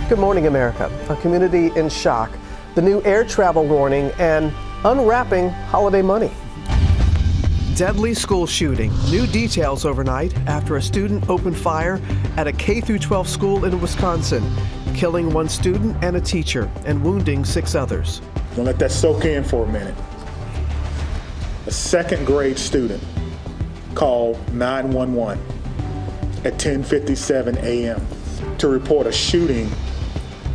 Good morning, America. A community in shock. The new air travel warning and unwrapping holiday money. Deadly school shooting. New details overnight after a student opened fire at a K-12 school in Wisconsin, killing one student and a teacher and wounding 6 others. Gonna let that soak in for a minute. A second grade student called 911 at 10:57 a.m. to report a shooting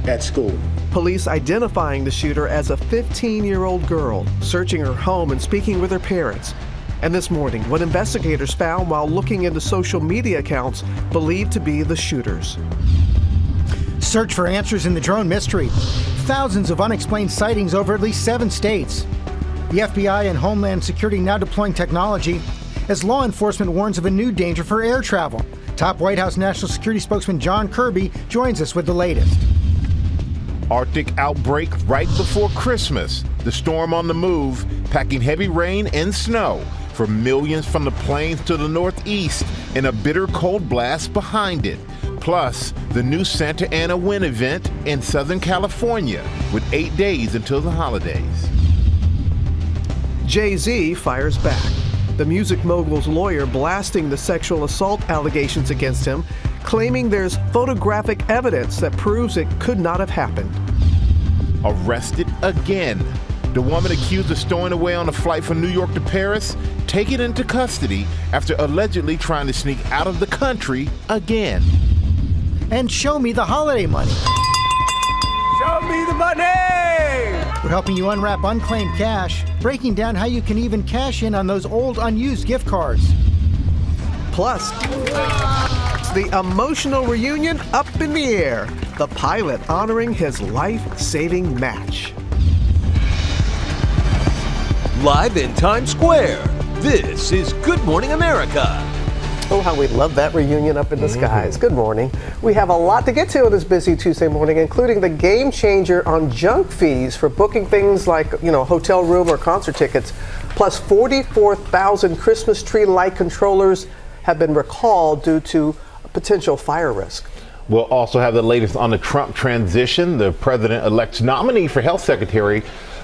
at school. Police identifying the shooter as a 15-year-old girl, searching her home and speaking with her parents. And this morning, what investigators found while looking into social media accounts believed to be the shooters. Search for answers in the drone mystery. Thousands of unexplained sightings over at least 7 states. The FBI and Homeland Security now deploying technology as law enforcement warns of a new danger for air travel. Top White House National Security spokesman John Kirby joins us with the latest. Arctic outbreak right before Christmas. The storm on the move, packing heavy rain and snow for millions from the plains to the northeast and a bitter cold blast behind it. Plus, the new Santa Ana wind event in Southern California with 8 days until the holidays. Jay-Z fires back. The music mogul's lawyer blasting the sexual assault allegations against him, claiming there's photographic evidence that proves it could not have happened. Arrested again. The woman accused of stowing away on a flight from New York to Paris, taken into custody after allegedly trying to sneak out of the country again. And show me the holiday money. Show me the money! We're helping you unwrap unclaimed cash, breaking down how you can even cash in on those old unused gift cards. Plus, the emotional reunion up in the air. The pilot honoring his life-saving match. Live in Times Square, this is Good Morning America. Oh, how we love that reunion up in the skies. Good morning. We have a lot to get to on this busy Tuesday morning, including the game changer on junk fees for booking things like, hotel room or concert tickets. Plus 44,000 Christmas tree light controllers have been recalled due to a potential fire risk. We'll also have the latest on the Trump transition. The president-elect's nominee for health secretary,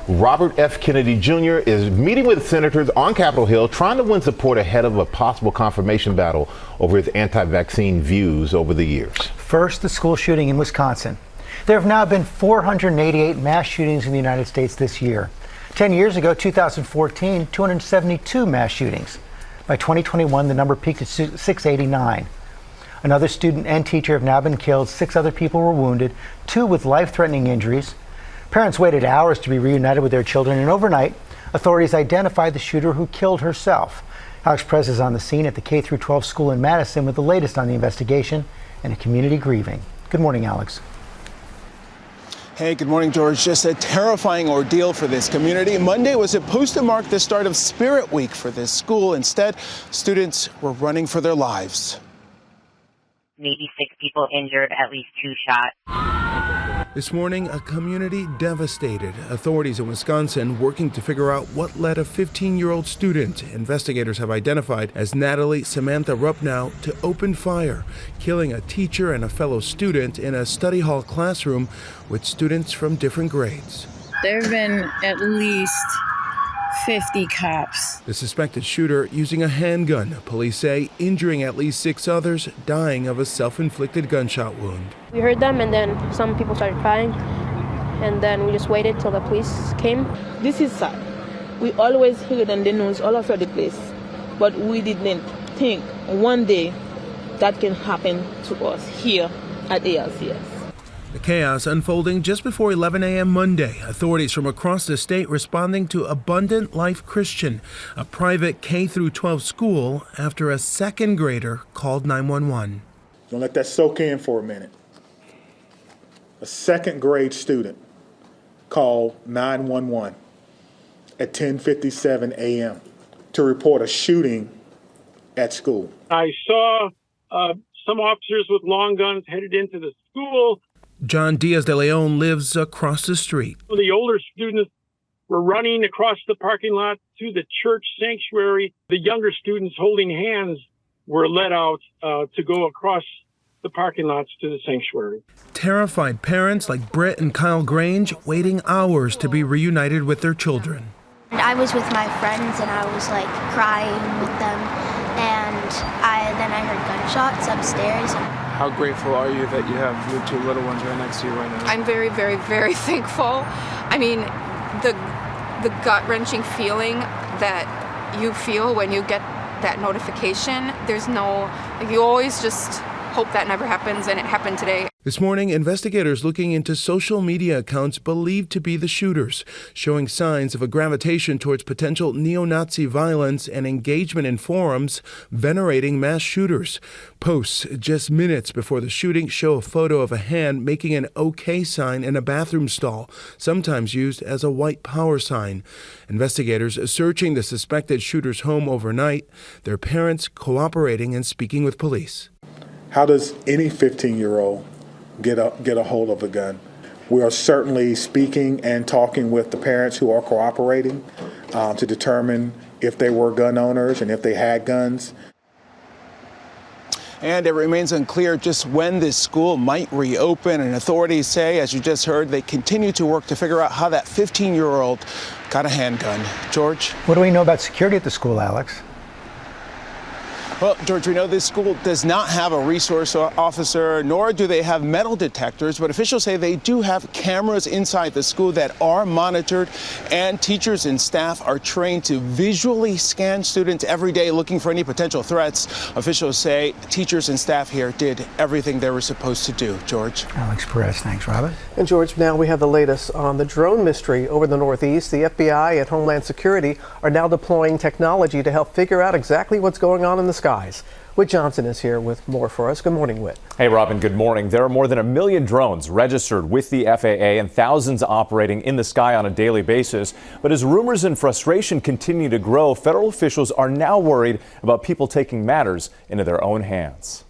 Robert F. Kennedy Jr., is meeting with senators on Capitol Hill trying to win support ahead of a possible confirmation battle over his anti-vaccine views over the years. First, the school shooting in Wisconsin. There have now been 488 mass shootings in the United States this year. 10 years ago, 2014, 272 mass shootings. By 2021, the number peaked at 689. Another student and teacher have now been killed. 6 other people were wounded, 2 with life-threatening injuries. Parents waited hours to be reunited with their children, and overnight, authorities identified the shooter who killed herself. Alex Perez is on the scene at the K-12 school in Madison with the latest on the investigation and a community grieving. Good morning, Alex. Hey, good morning, George. Just a terrifying ordeal for this community. Monday was supposed to mark the start of Spirit Week for this school. Instead, students were running for their lives. Maybe 6 people injured, at least 2 shot. This morning, a community devastated. Authorities in Wisconsin working to figure out what led a 15-year-old student investigators have identified as Natalie Samantha Rupnow to open fire, killing a teacher and a fellow student in a study hall classroom with students from different grades. There have been at least 50 cops. The suspected shooter using a handgun, police say, injuring at least 6 others, dying of a self-inflicted gunshot wound. We heard them, and then some people started crying, and then we just waited till the police came. This is sad. We always heard on the news all over the place, but we didn't think one day that can happen to us here at ALCS. The chaos unfolding just before 11 a.m. Monday. Authorities from across the state responding to Abundant Life Christian, a private K-12 school, after a second grader called 911. Gonna let that soak in for a minute. A second grade student called 911 at 10:57 a.m. to report a shooting at school. I saw some officers with long guns headed into the school. John Diaz de Leon lives across the street. The older students were running across the parking lot to the church sanctuary. The younger students holding hands were let out to go across the parking lots to the sanctuary. Terrified parents like Britt and Kyle Grange waiting hours to be reunited with their children. I was with my friends and I was like crying with them, and then I heard gunshots upstairs. How grateful are you that you have your two little ones right next to you right now? I'm very, very, very thankful. I mean, the gut-wrenching feeling that you feel when you get that notification, you always just hope that never happens, and it happened today. This morning, investigators looking into social media accounts believed to be the shooters, showing signs of a gravitation towards potential neo-Nazi violence and engagement in forums venerating mass shooters. Posts just minutes before the shooting show a photo of a hand making an OK sign in a bathroom stall, sometimes used as a white power sign. Investigators searching the suspected shooter's home overnight, their parents cooperating and speaking with police. How does any 15-year-old get a hold of a gun? We are certainly speaking and talking with the parents who are cooperating to determine if they were gun owners and if they had guns. And it remains unclear just when this school might reopen. And authorities say, as you just heard, they continue to work to figure out how that 15-year-old got a handgun. George? What do we know about security at the school, Alex? Well, George, we know this school does not have a resource officer, nor do they have metal detectors, but officials say they do have cameras inside the school that are monitored, and teachers and staff are trained to visually scan students every day looking for any potential threats. Officials say teachers and staff here did everything they were supposed to do. George? Alex Perez, thanks, Robert. And George, now we have the latest on the drone mystery over the Northeast. The FBI and Homeland Security are now deploying technology to help figure out exactly what's going on in the skies. Whit Johnson is here with more for us. Good morning, Whit. Hey, Robin, good morning. There are more than 1 million drones registered with the FAA and thousands operating in the sky on a daily basis. But as rumors and frustration continue to grow, federal officials are now worried about people taking matters into their own hands.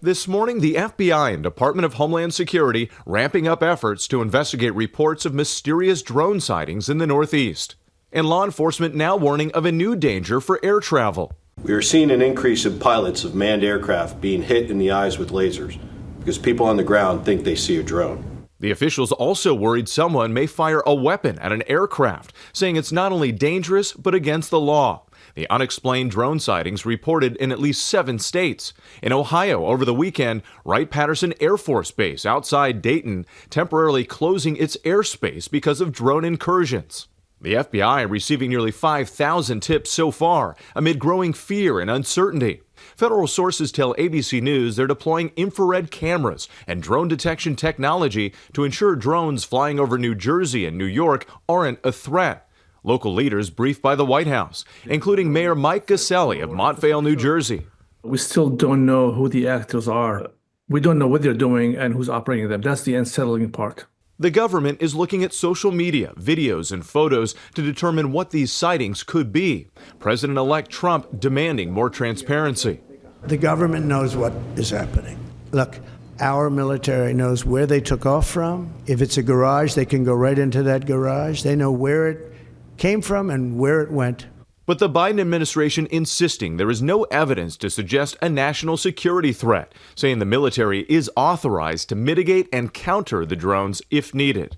This morning, the FBI and Department of Homeland Security ramping up efforts to investigate reports of mysterious drone sightings in the Northeast. And law enforcement now warning of a new danger for air travel. We are seeing an increase in pilots of manned aircraft being hit in the eyes with lasers because people on the ground think they see a drone. The officials also worried someone may fire a weapon at an aircraft, saying it's not only dangerous but against the law. The unexplained drone sightings reported in at least 7 states. In Ohio over the weekend, Wright-Patterson Air Force Base outside Dayton temporarily closing its airspace because of drone incursions. The FBI receiving nearly 5,000 tips so far amid growing fear and uncertainty. Federal sources tell ABC News they're deploying infrared cameras and drone detection technology to ensure drones flying over New Jersey and New York aren't a threat. Local leaders briefed by the White House, including Mayor Mike Gaselli of Montvale, New Jersey. We still don't know who the actors are. We don't know what they're doing and who's operating them. That's the unsettling part. The government is looking at social media, videos, and photos to determine what these sightings could be. President-elect Trump demanding more transparency. The government knows what is happening. Look, our military knows where they took off from. If it's a garage, they can go right into that garage. They know where it came from and where it went. But the Biden administration insisting there is no evidence to suggest a national security threat, saying the military is authorized to mitigate and counter the drones if needed.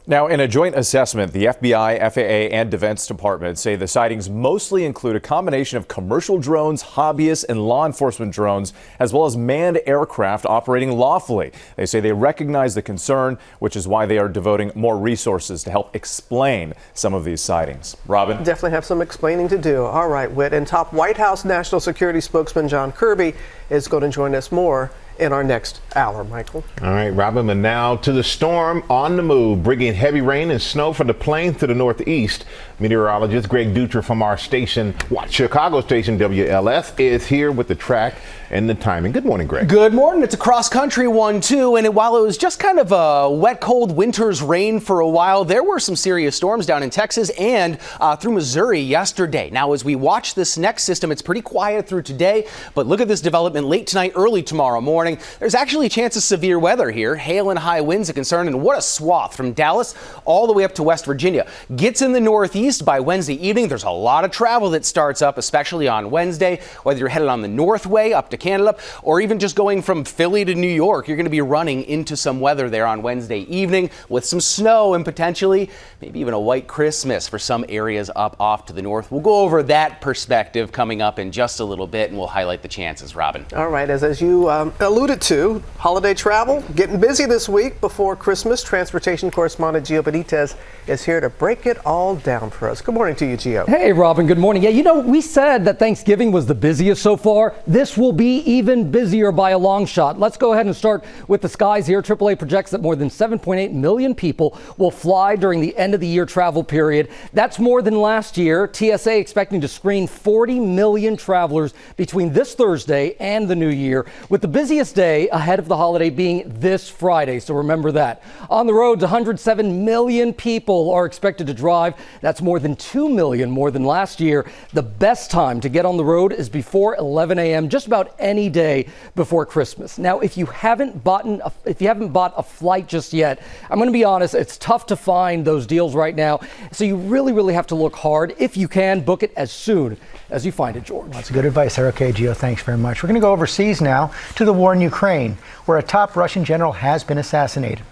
Now, in a joint assessment, the FBI, FAA, and Defense Department say the sightings mostly include a combination of commercial drones, hobbyists, and law enforcement drones, as well as manned aircraft operating lawfully. They say they recognize the concern, which is why they are devoting more resources to help explain some of these sightings. Robin? Definitely have some explaining to do. All right, Whit. And top White House National Security spokesman John Kirby is going to join us more in our next hour, Michael. All right, Robin, and now to the storm on the move, bringing heavy rain and snow from the plains to the northeast. Meteorologist Greg Dutra from our station, Chicago station WLS, is here with the track and the timing. Good morning, Greg. Good morning. It's a cross-country one, too, and while it was just kind of a wet, cold winter's rain for a while, there were some serious storms down in Texas and through Missouri yesterday. Now, as we watch this next system, it's pretty quiet through today, but look at this development late tonight, early tomorrow morning. morning. There's actually a chance of severe weather here. Hail and high winds a concern, and what a swath from Dallas all the way up to West Virginia. Gets in the northeast by Wednesday evening. There's a lot of travel that starts up, especially on Wednesday, whether you're headed on the Northway up to Canada or even just going from Philly to New York. You're going to be running into some weather there on Wednesday evening with some snow and potentially maybe even a white Christmas for some areas up off to the north. We'll go over that perspective coming up in just a little bit, and we'll highlight the chances, Robin. All right, as you alluded to, holiday travel getting busy this week before Christmas. Transportation correspondent Gio Benitez is here to break it all down for us. Good morning to you, Gio. Hey, Robin. Good morning. Yeah, we said that Thanksgiving was the busiest so far. This will be even busier by a long shot. Let's go ahead and start with the skies here. AAA projects that more than 7.8 million people will fly during the end of the year travel period. That's more than last year. TSA expecting to screen 40 million travelers between this Thursday and the new year, with the busiest day ahead of the holiday being this Friday. So remember that. On the roads, 107 million people are expected to drive. That's more than 2 million more than last year. The best time to get on the road is before 11 a.m. just about any day before Christmas. Now, if you haven't bought a flight just yet, I'm going to be honest, it's tough to find those deals right now. So you really have to look hard. If you can, book it as soon as you find it, George. Well, that's good advice there. Okay, Gio, thanks very much. We're going to go overseas now to the war in Ukraine, where a top Russian general has been assassinated.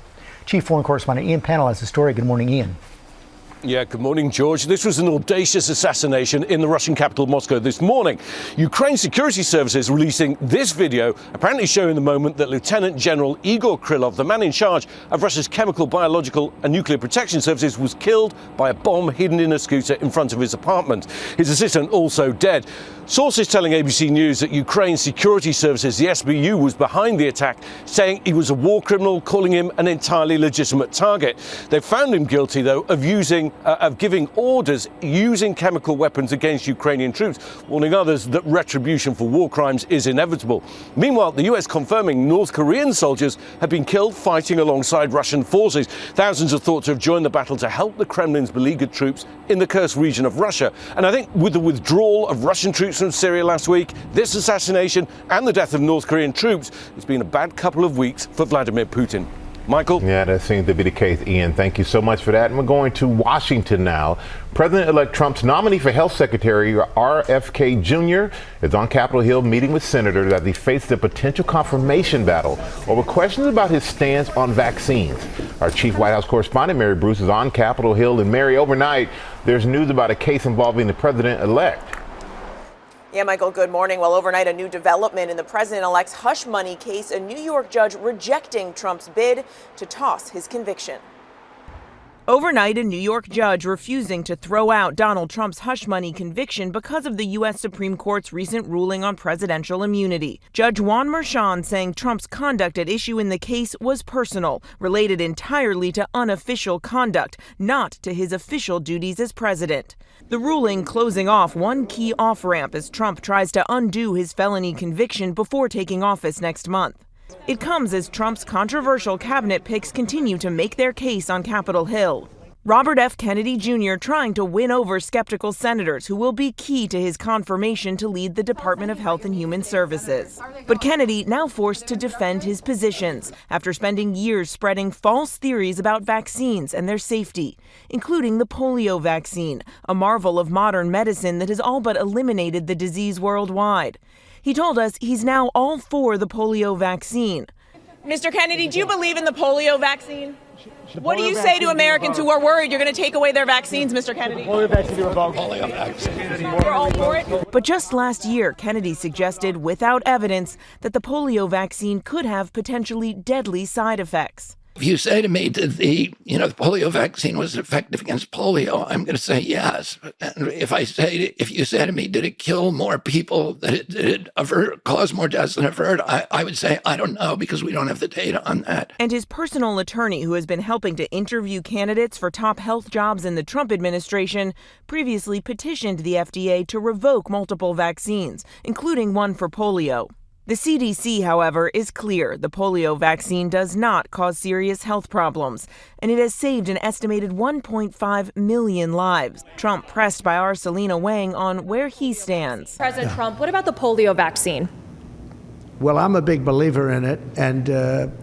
Chief Foreign Correspondent Ian Pannell has the story. Good morning, Ian. Yeah, good morning, George. This was an audacious assassination in the Russian capital, Moscow, this morning. Ukraine security services releasing this video, apparently showing the moment that Lieutenant General Igor Krylov, the man in charge of Russia's chemical, biological and nuclear protection services, was killed by a bomb hidden in a scooter in front of his apartment. His assistant also dead. Sources telling ABC News that Ukraine's security services, the SBU, was behind the attack, saying he was a war criminal, calling him an entirely legitimate target. They found him guilty, though, of giving orders using chemical weapons against Ukrainian troops, warning others that retribution for war crimes is inevitable. Meanwhile, the US confirming North Korean soldiers have been killed fighting alongside Russian forces. Thousands are thought to have joined the battle to help the Kremlin's beleaguered troops in the Kursk region of Russia. And I think with the withdrawal of Russian troops from Syria last week, this assassination and the death of North Korean troops, it's been a bad couple of weeks for Vladimir Putin. Michael? Yeah, that seems to be the case, Ian. Thank you so much for that. And we're going to Washington now. President-elect Trump's nominee for Health Secretary, RFK Jr., is on Capitol Hill meeting with senators as he faces a potential confirmation battle over questions about his stance on vaccines. Our chief White House correspondent, Mary Bruce, is on Capitol Hill. And Mary, overnight, there's news about a case involving the president-elect. Yeah, Michael, good morning. Well, overnight, a new development in the president-elect's hush money case, a New York judge rejecting Trump's bid to toss his conviction. Overnight, a New York judge refusing to throw out Donald Trump's hush money conviction because of the U.S. Supreme Court's recent ruling on presidential immunity. Judge Juan Merchan saying Trump's conduct at issue in the case was personal, related entirely to unofficial conduct, not to his official duties as president. The ruling closing off one key off-ramp as Trump tries to undo his felony conviction before taking office next month. It comes as Trump's controversial cabinet picks continue to make their case on Capitol Hill. Robert F. Kennedy Jr. trying to win over skeptical senators who will be key to his confirmation to lead the Department of Health and Human Services. But Kennedy now forced to defend his positions after spending years spreading false theories about vaccines and their safety, including the polio vaccine, a marvel of modern medicine that has all but eliminated the disease worldwide. He told us he's now all for the polio vaccine. Mr. Kennedy, do you believe in the polio vaccine? What do you say to Americans who are worried you're going to take away their vaccines, Mr. Kennedy? Polio vaccine. You're all for it? But just last year, Kennedy suggested, without evidence, that the polio vaccine could have potentially deadly side effects. If you say to me that the polio vaccine was effective against polio, I'm going to say yes. And if you say to me, did it kill more people? Did it cause more deaths than avert? I would say, I don't know, because we don't have the data on that. And his personal attorney, who has been helping to interview candidates for top health jobs in the Trump administration, previously petitioned the FDA to revoke multiple vaccines, including one for polio. The CDC, however, is clear the polio vaccine does not cause serious health problems, and it has saved an estimated 1.5 million lives. Trump pressed by our Selena Wang on where he stands. President Trump, what about the polio vaccine? Well, I'm a big believer in it, and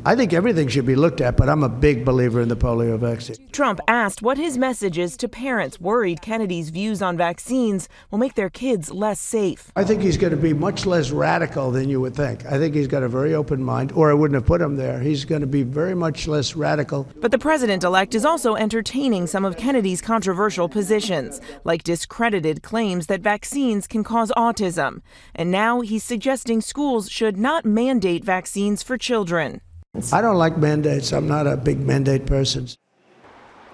I think everything should be looked at, but I'm a big believer in the polio vaccine. Trump asked what his message is to parents worried Kennedy's views on vaccines will make their kids less safe. I think he's going to be much less radical than you would think. I think he's got a very open mind, or I wouldn't have put him there. He's going to be very much less radical. But the president-elect is also entertaining some of Kennedy's controversial positions, like discredited claims that vaccines can cause autism. And now he's suggesting schools should not mandate vaccines for children. I don't like mandates. I'm not a big mandate person.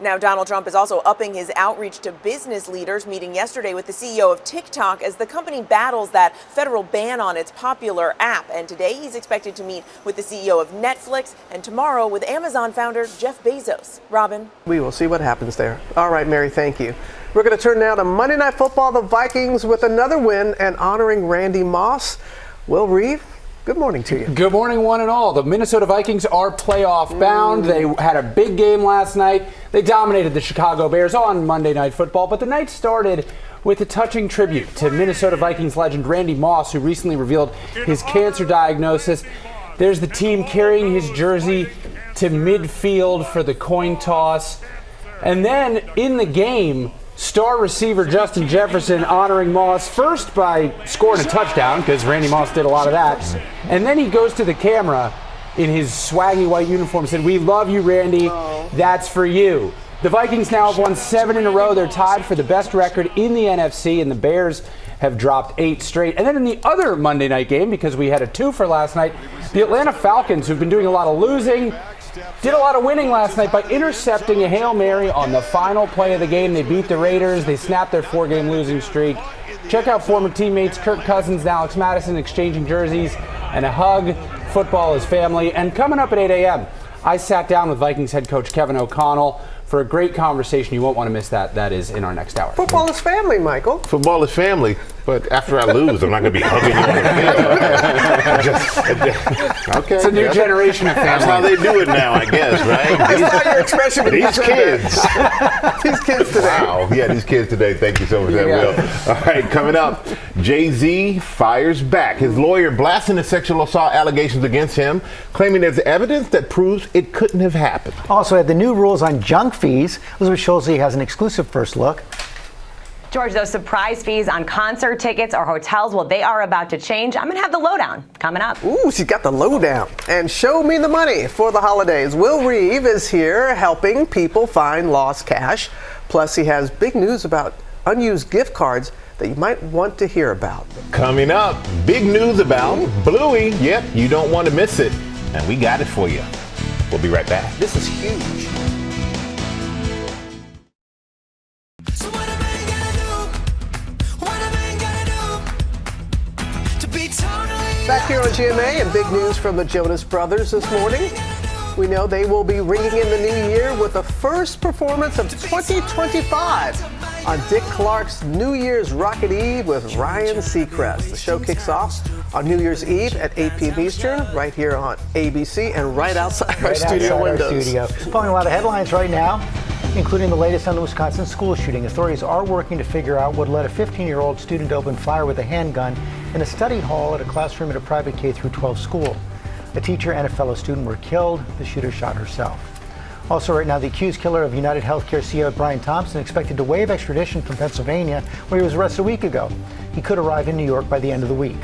Now, Donald Trump is also upping his outreach to business leaders, meeting yesterday with the CEO of TikTok as the company battles that federal ban on its popular app. And today he's expected to meet with the CEO of Netflix and tomorrow with Amazon founder Jeff Bezos. Robin. We will see what happens there. All right, Mary, thank you. We're going to turn now to Monday Night Football. The Vikings with another win and honoring Randy Moss. Will Reeve, good morning to you. Good morning, one and all. The Minnesota Vikings are playoff bound. They had a big game last night. They dominated the Chicago Bears on Monday Night Football, but the night started with a touching tribute to Minnesota Vikings legend Randy Moss, who recently revealed his cancer diagnosis. There's the team carrying his jersey to midfield for the coin toss. And then in the game, star receiver Justin Jefferson honoring Moss first by scoring a touchdown, because Randy Moss did a lot of that. And then he goes to the camera in his swaggy white uniform and said, "We love you, Randy. That's for you." The Vikings now have won 7 in a row. They're tied for the best record in the NFC, and the Bears have dropped 8 straight. And then in the other Monday night game, because we had a twofer last night, the Atlanta Falcons, who've been doing a lot of losing, did a lot of winning last night by intercepting a Hail Mary on the final play of the game. They beat the Raiders. They snapped their 4-game losing streak. Check out former teammates Kirk Cousins and Alex Madison exchanging jerseys and a hug. Football is family. And coming up at 8 a.m., I sat down with Vikings head coach Kevin O'Connell for a great conversation. You won't want to miss that. That is in our next hour. Football is family, Michael. Football is family, but after I lose, I'm not going to be hugging you on the field. Okay. It's a new generation of family. That's how they do it now, I guess, right? That's not your expression. These kids. These kids today. Wow. Yeah, these kids today. Thank you so much, Will. All right, coming up, Jay-Z fires back. His lawyer blasting the sexual assault allegations against him, claiming there's evidence that proves it couldn't have happened. Also, had the new rules on junk fees. Elizabeth Schulze has an exclusive first look. George, those surprise fees on concert tickets or hotels, well, they are about to change. I'm going to have the lowdown coming up. Ooh, she's got the lowdown. And show me the money for the holidays. Will Reeve is here helping people find lost cash. Plus, he has big news about unused gift cards that you might want to hear about. Coming up, big news about Bluey. Yep, you don't want to miss it. And we got it for you. We'll be right back. This is huge. Back here on GMA, and big news from the Jonas Brothers this morning. We know they will be ringing in the new year with the first performance of 2025 on Dick Clark's New Year's Rocket Eve with Ryan Seacrest. The show kicks off on New Year's Eve at 8 p.m. Eastern, right here on ABC and right outside our studio windows. Following a lot of headlines right now, including the latest on the Wisconsin school shooting. Authorities are working to figure out what led a 15-year-old student to open fire with a handgun in a study hall at a classroom at a private K-12 school. A teacher and a fellow student were killed. The shooter shot herself. Also right now, the accused killer of United Healthcare CEO Brian Thompson expected to waive extradition from Pennsylvania, where he was arrested a week ago. He could arrive in New York by the end of the week.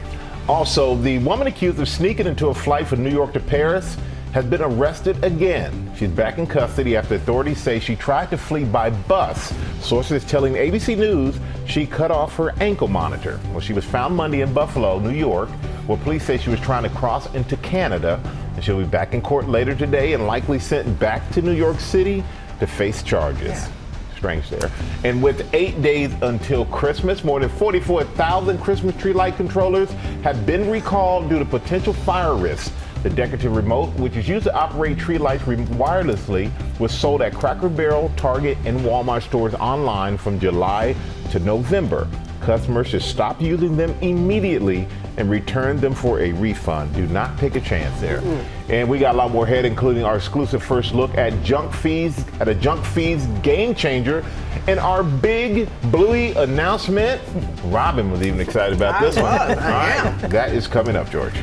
Also, the woman accused of sneaking into a flight from New York to Paris has been arrested again. She's back in custody after authorities say she tried to flee by bus. Sources telling ABC News she cut off her ankle monitor. Well, she was found Monday in Buffalo, New York, where police say she was trying to cross into Canada. And she'll be back in court later today and likely sent back to New York City to face charges. Strange there. And with 8 days until Christmas, more than 44,000 Christmas tree light controllers have been recalled due to potential fire risks. The decorative remote, which is used to operate tree lights wirelessly, was sold at Cracker Barrel, Target, and Walmart stores online from July to November. Customers should stop using them immediately and return them for a refund. Do not take a chance there. And we got a lot more ahead, including our exclusive first look at junk fees, at a junk fees game changer, and our big Bluey announcement. Robin was even excited about this one. All right, that is coming up, George.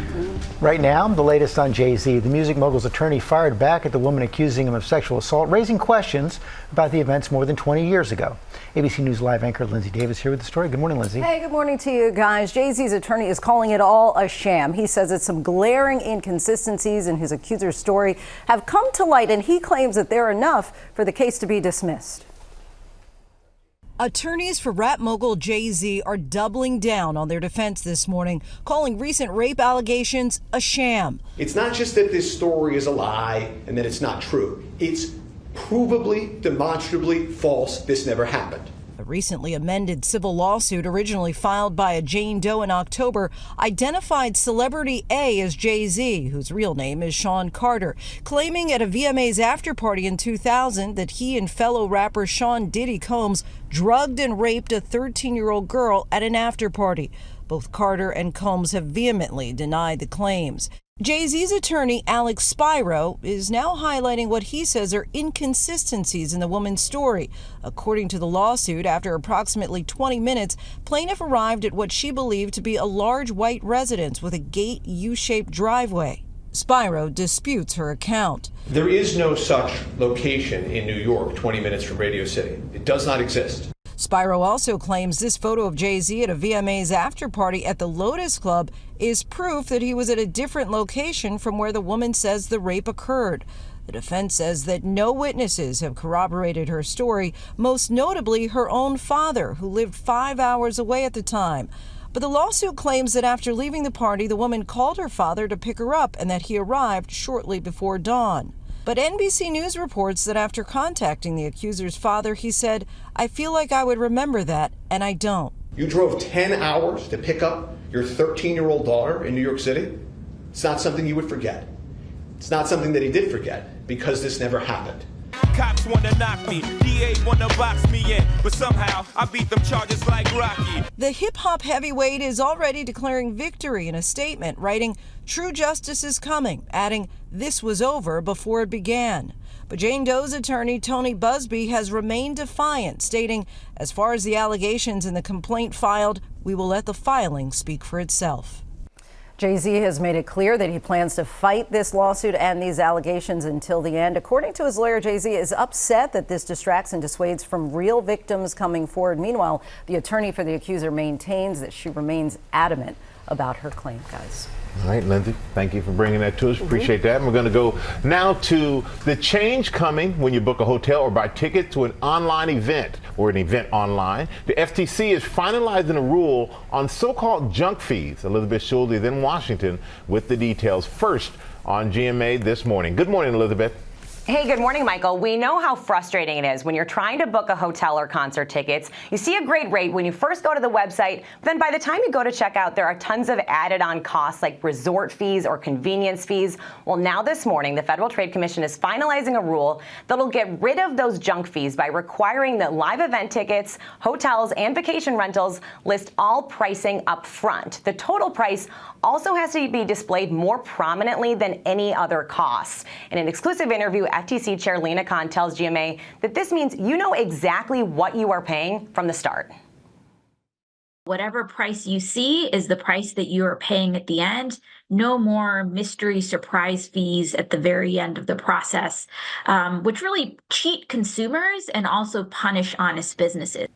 Right now, the latest on Jay-Z. The music mogul's attorney fired back at the woman accusing him of sexual assault, raising questions about the events more than 20 years ago. ABC News Live anchor Linsey Davis here with the story. Good morning, Linsey. Hey, good morning to you guys. Jay-Z's attorney is calling it all a sham. He says that some glaring inconsistencies in his accuser's story have come to light, and he claims that they're enough for the case to be dismissed. Attorneys for rap mogul Jay-Z are doubling down on their defense this morning, calling recent rape allegations a sham. It's not just that this story is a lie and that it's not true. It's provably, demonstrably false. This never happened. A recently amended civil lawsuit originally filed by a Jane Doe in October identified Celebrity A as Jay-Z, whose real name is Sean Carter, claiming at a VMA's afterparty in 2000 that he and fellow rapper Sean Diddy Combs drugged and raped a 13-year-old girl at an afterparty. Both Carter and Combs have vehemently denied the claims. Jay-Z's attorney, Alex Spiro, is now highlighting what he says are inconsistencies in the woman's story. According to the lawsuit, after approximately 20 minutes, plaintiff arrived at what she believed to be a large white residence with a gate U-shaped driveway. Spiro disputes her account. There is no such location in New York, 20 minutes from Radio City. It does not exist. Spiro also claims this photo of Jay-Z at a VMA's afterparty at the Lotus Club is proof that he was at a different location from where the woman says the rape occurred. The defense says that no witnesses have corroborated her story, most notably her own father, who lived 5 hours away at the time. But the lawsuit claims that after leaving the party, the woman called her father to pick her up and that he arrived shortly before dawn. But NBC News reports that after contacting the accuser's father, he said, "I feel like I would remember that, and I don't." You drove 10 hours to pick up your 13-year-old daughter in New York City? It's not something you would forget. It's not something that he did forget, because this never happened. Cops wanna knock me, DA wanna box me in, but somehow I beat them charges like Rocky. The hip-hop heavyweight is already declaring victory in a statement, writing, "True justice is coming," adding, "This was over before it began." But Jane Doe's attorney, Tony Busby, has remained defiant, stating, "As far as the allegations in the complaint filed, we will let the filing speak for itself." Jay-Z has made it clear that he plans to fight this lawsuit and these allegations until the end. According to his lawyer, Jay-Z is upset that this distracts and dissuades from real victims coming forward. Meanwhile, the attorney for the accuser maintains that she remains adamant about her claim, guys. All right, Linsey, thank you for bringing that to us. Appreciate that. And we're going to go now to the change coming when you book a hotel or buy tickets to an online event or an event online. The FTC is finalizing a rule on so-called junk fees. Elizabeth Schulze is in Washington with the details. First on GMA this morning. Good morning, Elizabeth. Hey, good morning, Michael. We know how frustrating it is when you're trying to book a hotel or concert tickets. You see a great rate when you first go to the website, but then by the time you go to check out, there are tons of added on costs like resort fees or convenience fees. Well, now this morning, the Federal Trade Commission is finalizing a rule that'll get rid of those junk fees by requiring that live event tickets, hotels, and vacation rentals list all pricing up front. The total price also has to be displayed more prominently than any other costs. In an exclusive interview, FTC Chair Lena Khan tells GMA that this means you know exactly what you are paying from the start. Whatever price you see is the price that you are paying at the end. No more mystery surprise fees at the very end of the process, which really cheat consumers and also punish honest businesses.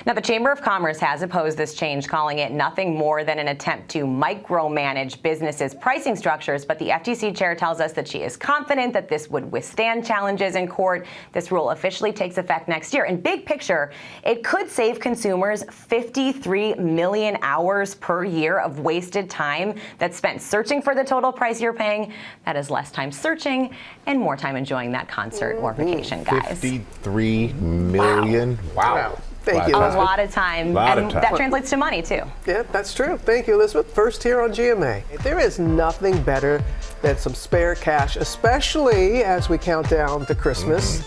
Now, the Chamber of Commerce has opposed this change, calling it nothing more than an attempt to micromanage businesses' pricing structures. But the FTC chair tells us that she is confident that this would withstand challenges in court. This rule officially takes effect next year. In big picture, it could save consumers 53 million hours per year of wasted time that's spent searching for the total price you're paying. That is less time searching and more time enjoying that concert or vacation, guys. 53 million? Wow. Thank you, a Elizabeth. lot of time, and that translates to money, too. Yeah, that's true. Thank you, Elizabeth. First here on GMA. There is nothing better than some spare cash, especially as we count down to Christmas.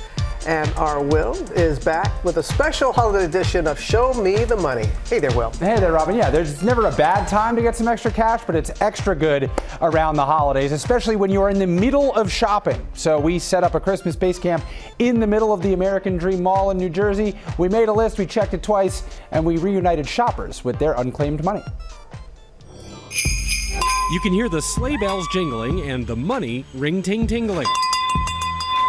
And our Will is back with a special holiday edition of Show Me the Money. Hey there, Will. Hey there, Robin. Yeah, there's never a bad time to get some extra cash, but it's extra good around the holidays, especially when you're in the middle of shopping. So we set up a Christmas base camp in the middle of the American Dream Mall in New Jersey. We made a list, we checked it twice, and we reunited shoppers with their unclaimed money. You can hear the sleigh bells jingling and the money ring-ting-tingling.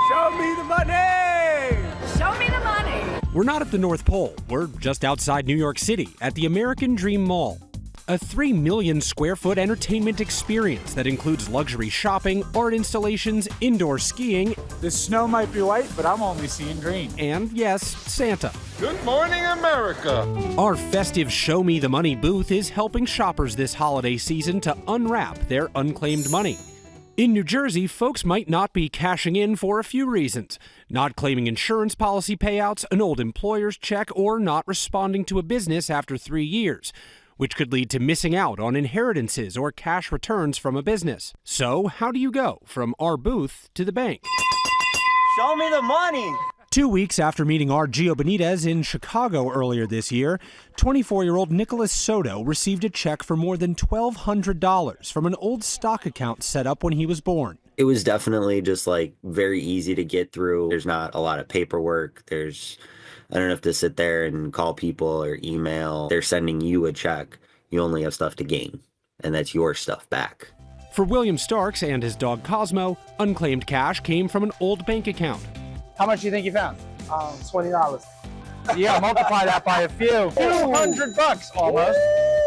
Show me the money! Show me the money! We're not at the North Pole. We're just outside New York City at the American Dream Mall. A 3 million square foot entertainment experience that includes luxury shopping, art installations, indoor skiing. The snow might be white, but I'm only seeing green. And yes, Santa. Good morning, America. Our festive Show Me the Money booth is helping shoppers this holiday season to unwrap their unclaimed money. In New Jersey, folks might not be cashing in for a few reasons. Not claiming insurance policy payouts, an old employer's check, or not responding to a business after 3 years, which could lead to missing out on inheritances or cash returns from a business. So, how do you go from our booth to the bank? Show me the money! 2 weeks after meeting our Gio Benitez in Chicago earlier this year, 24-year-old Nicholas Soto received a check for more than $1,200 from an old stock account set up when he was born. It was definitely just like very easy to get through. There's not a lot of paperwork. I don't have to sit there and call people or email. They're sending you a check. You only have stuff to gain, and that's your stuff back. For William Starks and his dog Cosmo, unclaimed cash came from an old bank account. How much do you think you found? $20. Yeah, multiply that by a few. $200 almost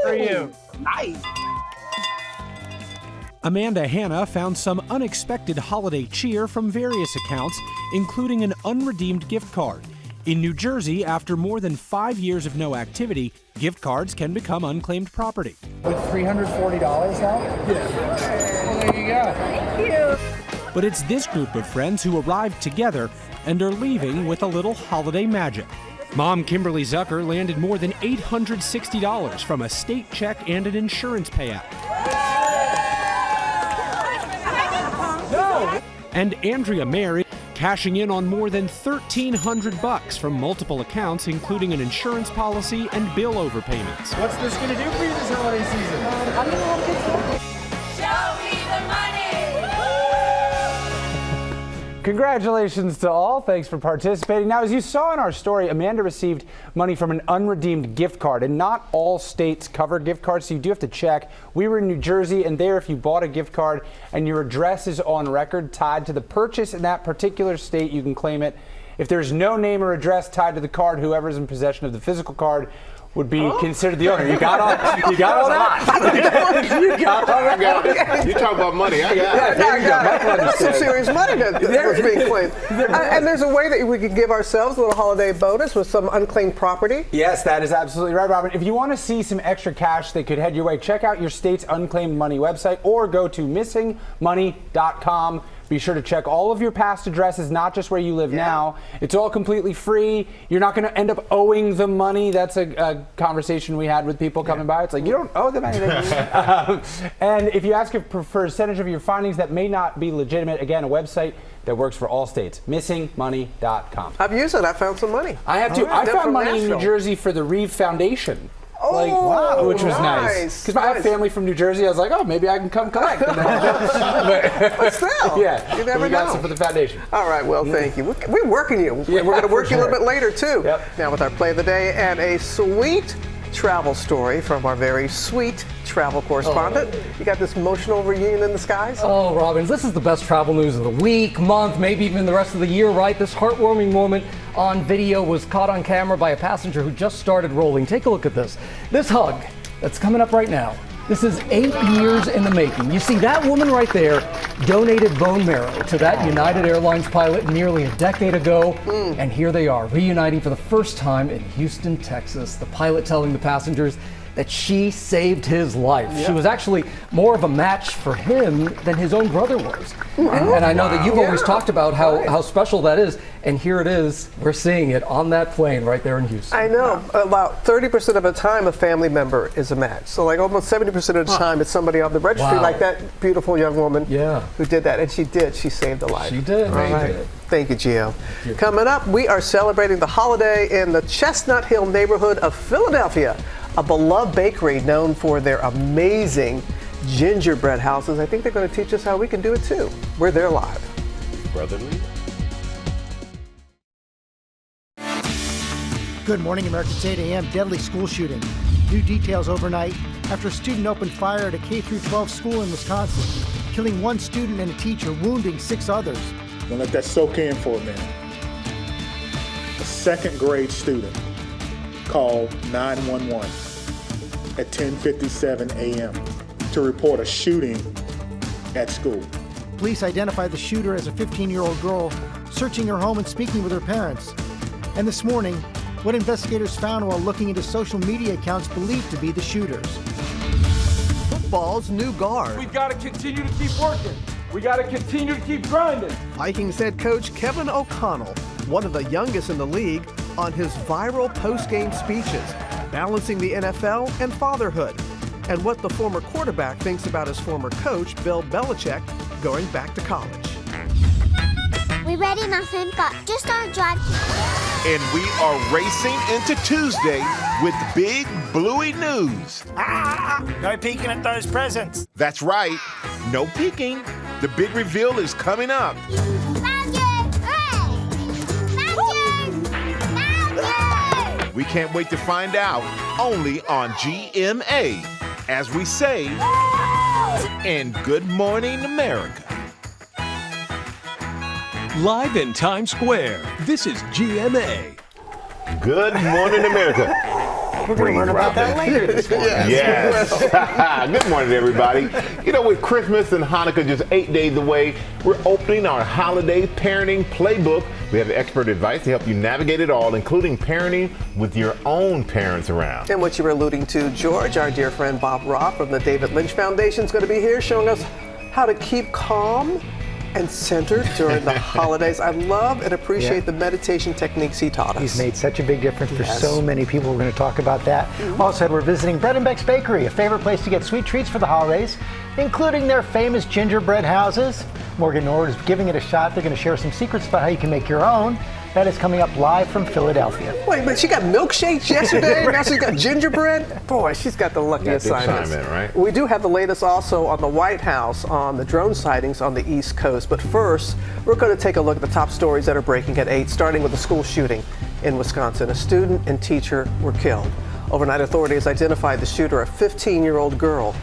for you. Nice. Amanda Hanna found some unexpected holiday cheer from various accounts, including an unredeemed gift card. In New Jersey, after more than 5 years of no activity, gift cards can become unclaimed property. With $340 now? Yeah. Well, there you go. Thank you. But it's this group of friends who arrived together and are leaving with a little holiday magic. Mom Kimberly Zucker landed more than $860 from a state check and an insurance payout. No. And Andrea Mary cashing in on more than $1,300 from multiple accounts, including an insurance policy and bill overpayments. What's this going to do for you this holiday season? I'm going to have a good time. Show me the money! Congratulations to all. Thanks for participating. Now, as you saw in our story, Amanda received money from an unredeemed gift card, and not all states cover gift cards, so you do have to check. We were in New Jersey, and there, if you bought a gift card and your address is on record tied to the purchase in that particular state, you can claim it. If there's no name or address tied to the card, whoever's in possession of the physical card would be considered the owner. You got all that? You got all that? You talk about money. I got it. That's some serious money that was being claimed. And there's a way that we can give ourselves a little holiday bonus with some unclaimed property. Yes, that is absolutely right, Robin. If you want to see some extra cash that could head your way, check out your state's unclaimed money website or go to missingmoney.com. Be sure to check all of your past addresses, not just where you live now. It's all completely free. You're not going to end up owing the money. That's a conversation we had with people coming by. It's like, you don't owe them anything. And if you ask for a percentage of your findings that may not be legitimate, again, a website that works for all states, missingmoney.com. I've used it. I found some money. I have too. I found money in New Jersey for the Reeve Foundation. Which was nice. Because I have family from New Jersey. I was like, oh, maybe I can come collect. But still, yeah, you never we got know. some for the foundation. All right, well, thank you. We're working you. Yeah, we're going to work you a little bit later, too. Yep. Now with our play of the day and a sweet travel story from our very sweet travel correspondent. You got this emotional reunion in the skies? Oh, Robbins, this is the best travel news of the week, month, maybe even the rest of the year, right? This heartwarming moment on video was caught on camera by a passenger who just started rolling. Take a look at this. This hug that's coming up right now. This is 8 years in the making. You see, that woman right there donated bone marrow to that United Airlines pilot nearly a decade ago. And here they are, reuniting for the first time in Houston, Texas. The pilot telling the passengers that she saved his life. She was actually more of a match for him than his own brother was. And I know that you've always talked about how special that is. And here it is. We're seeing it on that plane right there in Houston. I know. About 30% of the time, a family member is a match. So like almost 70% of the time, it's somebody off the registry, like that beautiful young woman who did that. And she did. She saved a life. She did. All right. Thank you, Gio. Coming up, we are celebrating the holiday in the Chestnut Hill neighborhood of Philadelphia. A beloved bakery known for their amazing gingerbread houses. I think they're going to teach us how we can do it too. We're there live. Brotherly. Good morning, America. It's 8 a.m. Deadly school shooting. New details overnight. after a student opened fire at a K-12 school in Wisconsin, killing one student and a teacher, wounding 6 others. Don't let that soak in for a minute. A second grade student called 911 at 10:57 a.m. to report a shooting at school. Police identified the shooter as a 15-year-old girl, searching her home and speaking with her parents. And this morning, what investigators found while looking into social media accounts believed to be the shooters. Football's new guard. We got to continue to keep working. We got to continue to keep grinding. Vikings head coach Kevin O'Connell, one of the youngest in the league, on his viral post-game speeches, balancing the NFL and fatherhood, and what the former quarterback thinks about his former coach, Bill Belichick, going back to college. We ready, Muffin, but just our drive. And we are racing into Tuesday with big bluey news. No peeking at those presents. That's right, no peeking. The big reveal is coming up. We can't wait to find out, only on GMA, as we say, and Good Morning America. Live in Times Square, this is GMA. Good Morning America. We're going to learn about that later this morning. Yes. Good morning, everybody. You know, with Christmas and Hanukkah just 8 days away, we're opening our holiday parenting playbook. We have expert advice to help you navigate it all, including parenting with your own parents around. And what you were alluding to, George, our dear friend Bob Roth from the David Lynch Foundation is going to be here showing us how to keep calm and centered during the holidays. I love and appreciate the meditation techniques he taught us. He's made such a big difference for so many people. We're going to talk about that. Also, we're visiting Bread and Beck's Bakery, a favorite place to get sweet treats for the holidays, including their famous gingerbread houses. Morgan Nord is giving it a shot. They're going to share some secrets about how you can make your own. That is coming up live from Philadelphia. Wait, but she got milkshakes yesterday, now she's got gingerbread? Boy, she's got the lucky assignments. Right? We do have the latest also on the White House on the drone sightings on the East Coast. But first, we're going to take a look at the top stories that are breaking at 8, starting with the school shooting in Wisconsin. A student and teacher were killed. Overnight, authorities identified the shooter, a 15-year-old girl.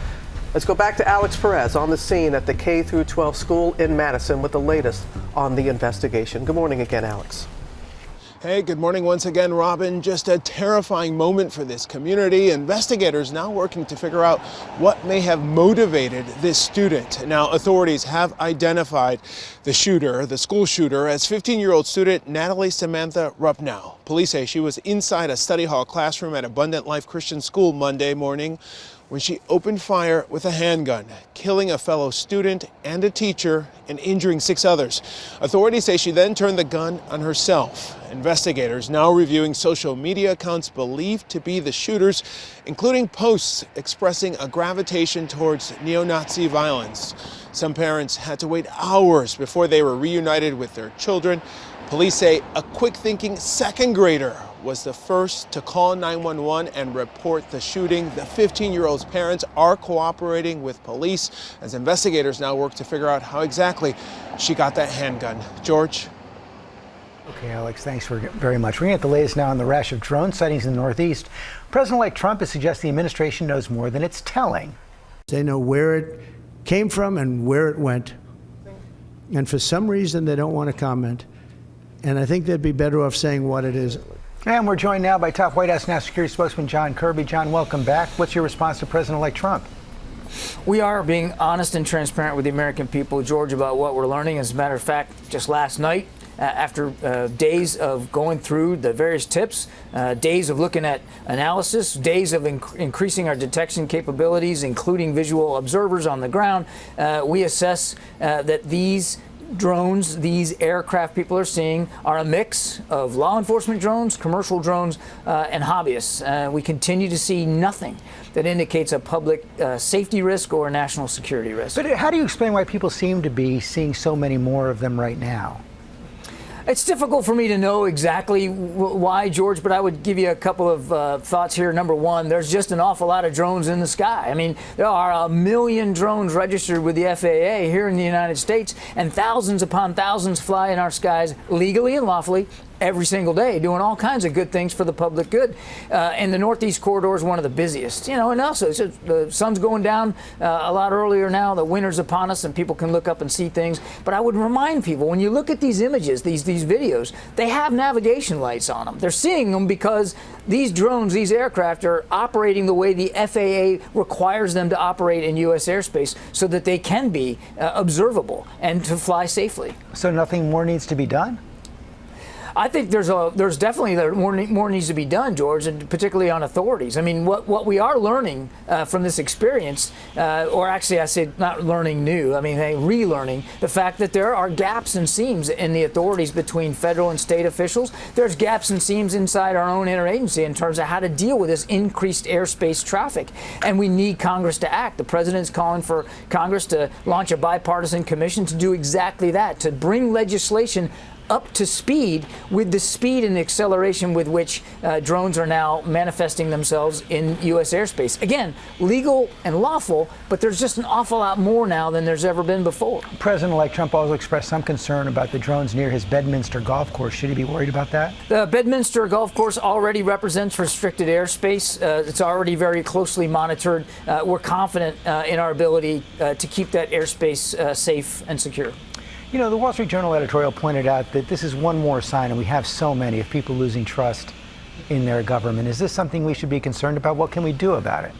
Let's go back to Alex Perez on the scene at the K-12 school in Madison with the latest on the investigation. Good morning again, Alex. Hey, good morning once again, Robin. Just a terrifying moment for this community. Investigators now working to figure out what may have motivated this student. Now, authorities have identified the shooter, the school shooter, as 15-year-old student Natalie Samantha Rupnow. Police say she was inside a study hall classroom at Abundant Life Christian School Monday morning when she opened fire with a handgun, killing a fellow student and a teacher and injuring 6 others. Authorities say she then turned the gun on herself. Investigators now reviewing social media accounts believed to be the shooters, including posts expressing a gravitation towards neo-Nazi violence. Some parents had to wait hours before they were reunited with their children. Police say a quick-thinking second grader was the first to call 911 and report the shooting. The 15-year-old's parents are cooperating with police as investigators now work to figure out how exactly she got that handgun. George? Okay, Alex, thanks very much. We're going to get the latest now on the rash of drone sightings in the Northeast. President-elect Trump is suggesting the administration knows more than it's telling. They know where it came from and where it went. And for some reason, they don't want to comment. And I think they'd be better off saying what it is. And we're joined now by top White House National Security Spokesman John Kirby. John, welcome back. What's your response to President-elect Trump? We are being honest and transparent with the American people, George, about what we're learning. As a matter of fact, just last night, after days of going through the various tips, days of looking at analysis, days of increasing our detection capabilities, including visual observers on the ground, we assess that these drones, these aircraft people are seeing, are a mix of law enforcement drones, commercial drones, and hobbyists. We continue to see nothing that indicates a public safety risk or a national security risk. But how do you explain why people seem to be seeing so many more of them right now? It's difficult for me to know exactly why, George, but I would give you a couple of thoughts here. Number one, there's just an awful lot of drones in the sky. I mean, there are 1 million drones registered with the FAA here in the United States, and thousands upon thousands fly in our skies legally and lawfully every single day, doing all kinds of good things for the public good. And the Northeast Corridor is one of the busiest, and also the sun's going down a lot earlier now. The winter's upon us, and people can look up and see things. But I would remind people, when you look at these images, these videos, they have navigation lights on them. They're seeing them because these drones, these aircraft are operating the way the FAA requires them to operate in U.S. airspace so that they can be observable and to fly safely. So nothing more needs to be done? I think there's definitely more needs to be done, George, and particularly on authorities. I mean, what we are learning from this experience, or actually I say not learning new, I mean relearning the fact that there are gaps and seams in the authorities between federal and state officials. There's gaps and seams inside our own interagency in terms of how to deal with this increased airspace traffic, and we need Congress to act. The president's calling for Congress to launch a bipartisan commission to do exactly that, to bring legislation up to speed with the speed and acceleration with which drones are now manifesting themselves in U.S. airspace. Again, legal and lawful, but there's just an awful lot more now than there's ever been before. President-elect Trump also expressed some concern about the drones near his Bedminster golf course. Should he be worried about that? The Bedminster golf course already represents restricted airspace. It's already very closely monitored. We're confident in our ability to keep that airspace safe and secure. You know, the Wall Street Journal editorial pointed out that this is one more sign, and we have so many, of people losing trust in their government. Is this something we should be concerned about? What can we do about it?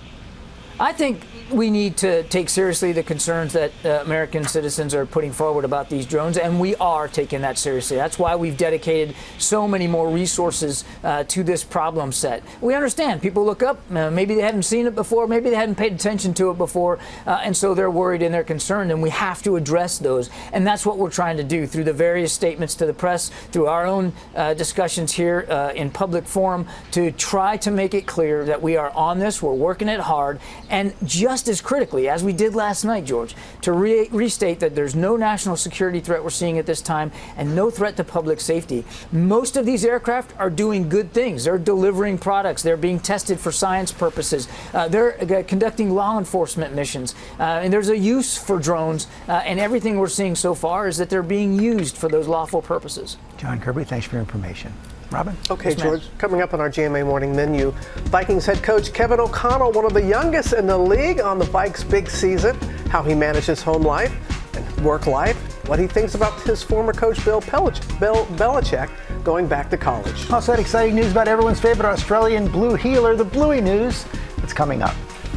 I think we need to take seriously the concerns that American citizens are putting forward about these drones, and we are taking that seriously. That's why we've dedicated so many more resources to this problem set. We understand people look up, maybe they hadn't seen it before, maybe they hadn't paid attention to it before, and so they're worried and they're concerned, and we have to address those. And that's what we're trying to do through the various statements to the press, through our own discussions here in public forum, to try to make it clear that we are on this, we're working it hard, and just as critically, as we did last night, George, to restate that there's no national security threat we're seeing at this time and no threat to public safety. Most of these aircraft are doing good things. They're delivering products. They're being tested for science purposes. They're conducting law enforcement missions. And there's a use for drones. And everything we're seeing so far is that they're being used for those lawful purposes. John Kirby, thanks for your information. Robin? Okay, Yes, George, coming up on our GMA Morning Menu, Vikings head coach Kevin O'Connell, one of the youngest in the league on the Vikes' big season, how he manages home life and work life, what he thinks about his former coach Bill Belichick going back to college. Also had exciting news about everyone's favorite Australian blue heeler, the Bluey News. It's coming up.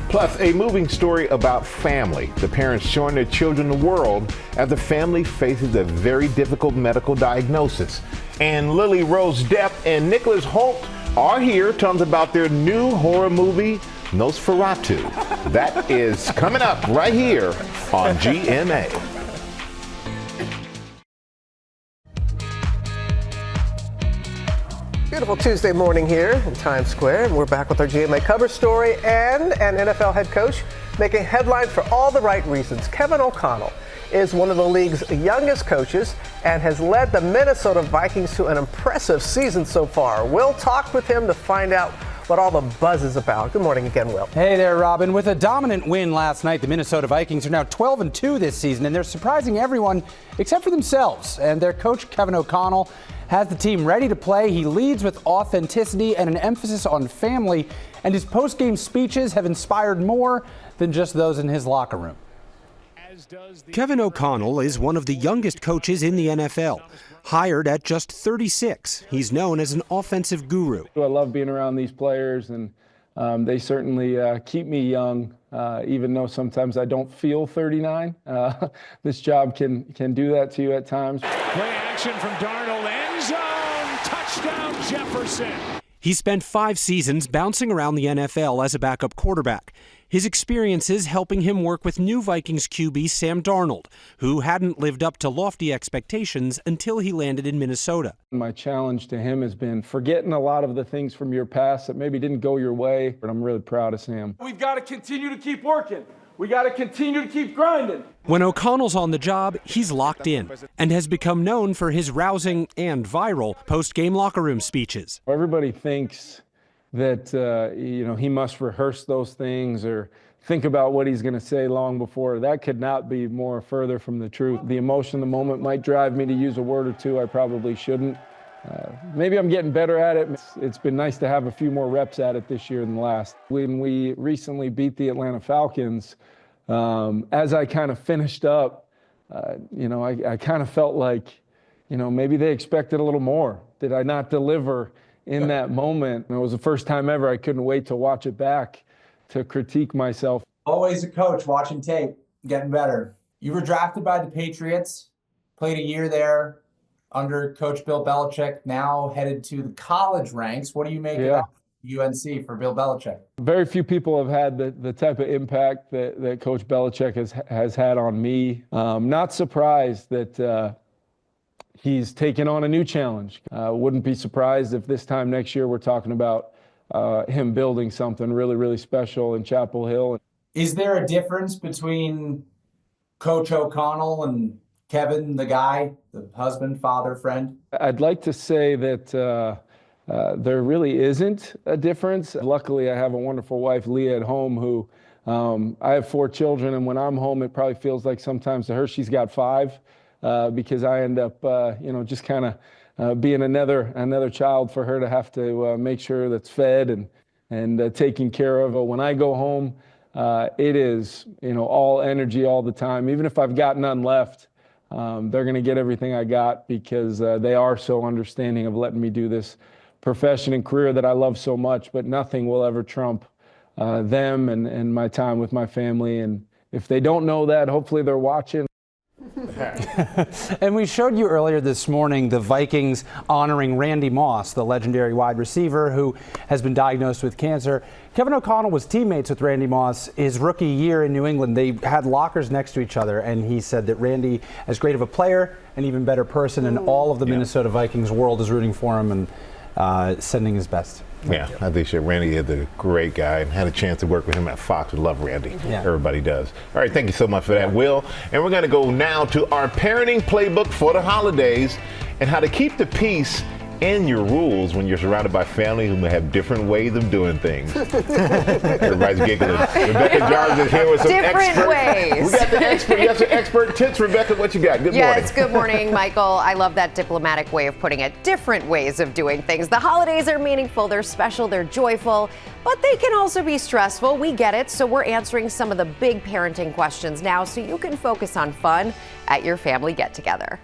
Plus, a moving story about family. The parents showing their children the world as the family faces a very difficult medical diagnosis. And Lily Rose Depp and Nicholas Hoult are here telling us about their new horror movie, Nosferatu. That is coming up right here on GMA. Beautiful Tuesday morning here in Times Square, and we're back with our GMA cover story and an NFL head coach making headlines for all the right reasons. Kevin O'Connell is one of the league's youngest coaches and has led the Minnesota Vikings to an impressive season so far. We'll talk with him to find out what all the buzz is about. Good morning again, Will. Hey there, Robin. With a dominant win last night, the Minnesota Vikings are now 12-2 this season, and they're surprising everyone except for themselves. And their coach, Kevin O'Connell, has the team ready to play. He leads with authenticity and an emphasis on family, and his post-game speeches have inspired more than just those in his locker room. Kevin O'Connell is one of the youngest coaches in the NFL. Hired at just 36, he's known as an offensive guru. I love being around these players, and they certainly keep me young, even though sometimes I don't feel 39. This job can do that to you at times. Play action from Darnold, end zone, touchdown Jefferson. He spent 5 seasons bouncing around the NFL as a backup quarterback. His experiences helping him work with new Vikings QB Sam Darnold, who hadn't lived up to lofty expectations until he landed in Minnesota. My challenge to him has been forgetting a lot of the things from your past that maybe didn't go your way, but I'm really proud of Sam. We've got to continue to keep working. We got to continue to keep grinding. When O'Connell's on the job, he's locked in and has become known for his rousing and viral post-game locker room speeches. Everybody thinks that he must rehearse those things or think about what he's going to say long before. That could not be more further from the truth. The emotion of the moment might drive me to use a word or two I probably shouldn't. Maybe I'm getting better at it. It's been nice to have a few more reps at it this year than last. When we recently beat the Atlanta Falcons, as I kind of finished up, I kind of felt like, maybe they expected a little more. Did I not deliver in that moment? And it was the first time ever I couldn't wait to watch it back to critique myself. Always a coach watching tape, getting better. You were drafted by the Patriots, played a year there under Coach Bill Belichick, now headed to the college ranks. What do you make of UNC for Bill Belichick? Very few people have had the type of impact that Coach Belichick has had on me. Not surprised that he's taken on a new challenge. Wouldn't be surprised if this time next year we're talking about him building something really, really special in Chapel Hill. Is there a difference between Coach O'Connell and Kevin, the guy, the husband, father, friend? I'd like to say that there really isn't a difference. Luckily, I have a wonderful wife, Leah, at home, who I have 4 children, and when I'm home, it probably feels like sometimes to her she's got 5 because I end up, just kind of being another child for her to have to make sure that's fed and taken care of. When I go home, it is, all energy all the time. Even if I've got none left, they're going to get everything I got because they are so understanding of letting me do this profession and career that I love so much, but nothing will ever trump them and my time with my family. And if they don't know that, hopefully they're watching. And we showed you earlier this morning the Vikings honoring Randy Moss, the legendary wide receiver who has been diagnosed with cancer. Kevin O'Connell was teammates with Randy Moss his rookie year in New England. They had lockers next to each other, and he said that Randy, as great of a player, an even better person, and all of the Minnesota Vikings world is rooting for him and sending his best. Yeah, I think Randy is a great guy and had a chance to work with him at Fox. We love Randy. Yeah. Everybody does. All right, thank you so much for that, Will. And we're going to go now to our parenting playbook for the holidays and how to keep the peace in your rules when you're surrounded by family who may have different ways of doing things. Everybody's giggling. Rebecca Jarvis is here with some different ways. We got the expert. You got some expert tips. Rebecca, what you got? Good morning. Yes, good morning, Michael. I love that diplomatic way of putting it. Different ways of doing things. The holidays are meaningful. They're special. They're joyful. But they can also be stressful. We get it. So we're answering some of the big parenting questions now so you can focus on fun at your family get-together.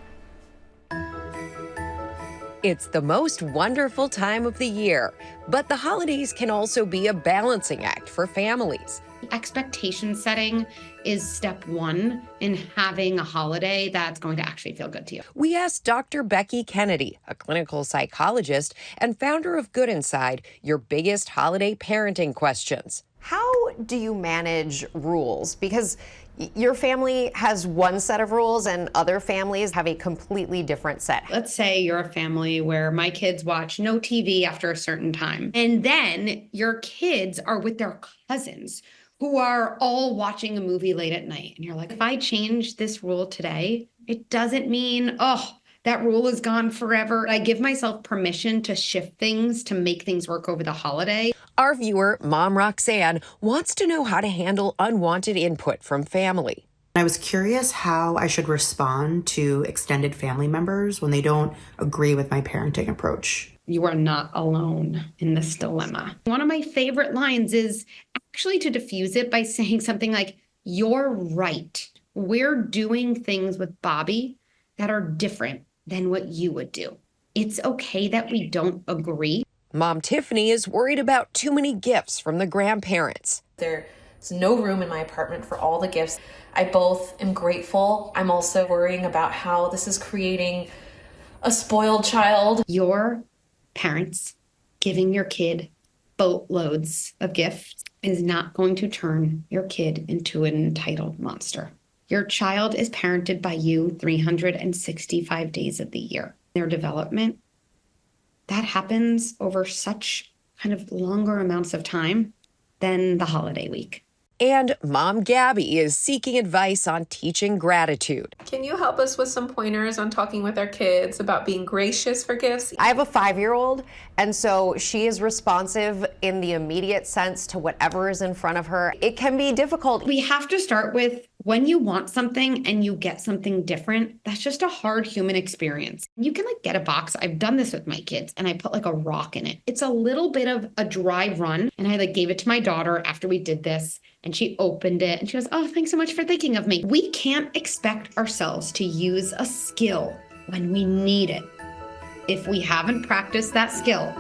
It's the most wonderful time of the year, but the holidays can also be a balancing act for families. Expectation setting is step one in having a holiday that's going to actually feel good to you. We asked Dr. Becky Kennedy, a clinical psychologist and founder of Good Inside, your biggest holiday parenting questions. How do you manage rules? Because your family has one set of rules and other families have a completely different set. Let's say you're a family where my kids watch no TV after a certain time, and then your kids are with their cousins who are all watching a movie late at night. And you're like, if I change this rule today, it doesn't mean, that rule is gone forever. I give myself permission to shift things, to make things work over the holiday. Our viewer, Mom Roxanne, wants to know how to handle unwanted input from family. I was curious how I should respond to extended family members when they don't agree with my parenting approach. You are not alone in this dilemma. One of my favorite lines is actually to diffuse it by saying something like, "You're right. We're doing things with Bobby that are different than what you would do. It's okay that we don't agree." Mom Tiffany is worried about too many gifts from the grandparents. There's no room in my apartment for all the gifts. I both am grateful. I'm also worrying about how this is creating a spoiled child. Your parents giving your kid boatloads of gifts is not going to turn your kid into an entitled monster. Your child is parented by you 365 days of the year. Their development, that happens over such kind of longer amounts of time than the holiday week. And Mom Gabby is seeking advice on teaching gratitude. Can you help us with some pointers on talking with our kids about being gracious for gifts? I have a 5-year-old, and so she is responsive in the immediate sense to whatever is in front of her. It can be difficult. We have to start with When you want something and you get something different, that's just a hard human experience. You can like get a box. I've done this with my kids and I put like a rock in it. It's a little bit of a dry run. And I like gave it to my daughter after we did this and she opened it and she goes, oh, thanks so much for thinking of me. We can't expect ourselves to use a skill when we need it if we haven't practiced that skill.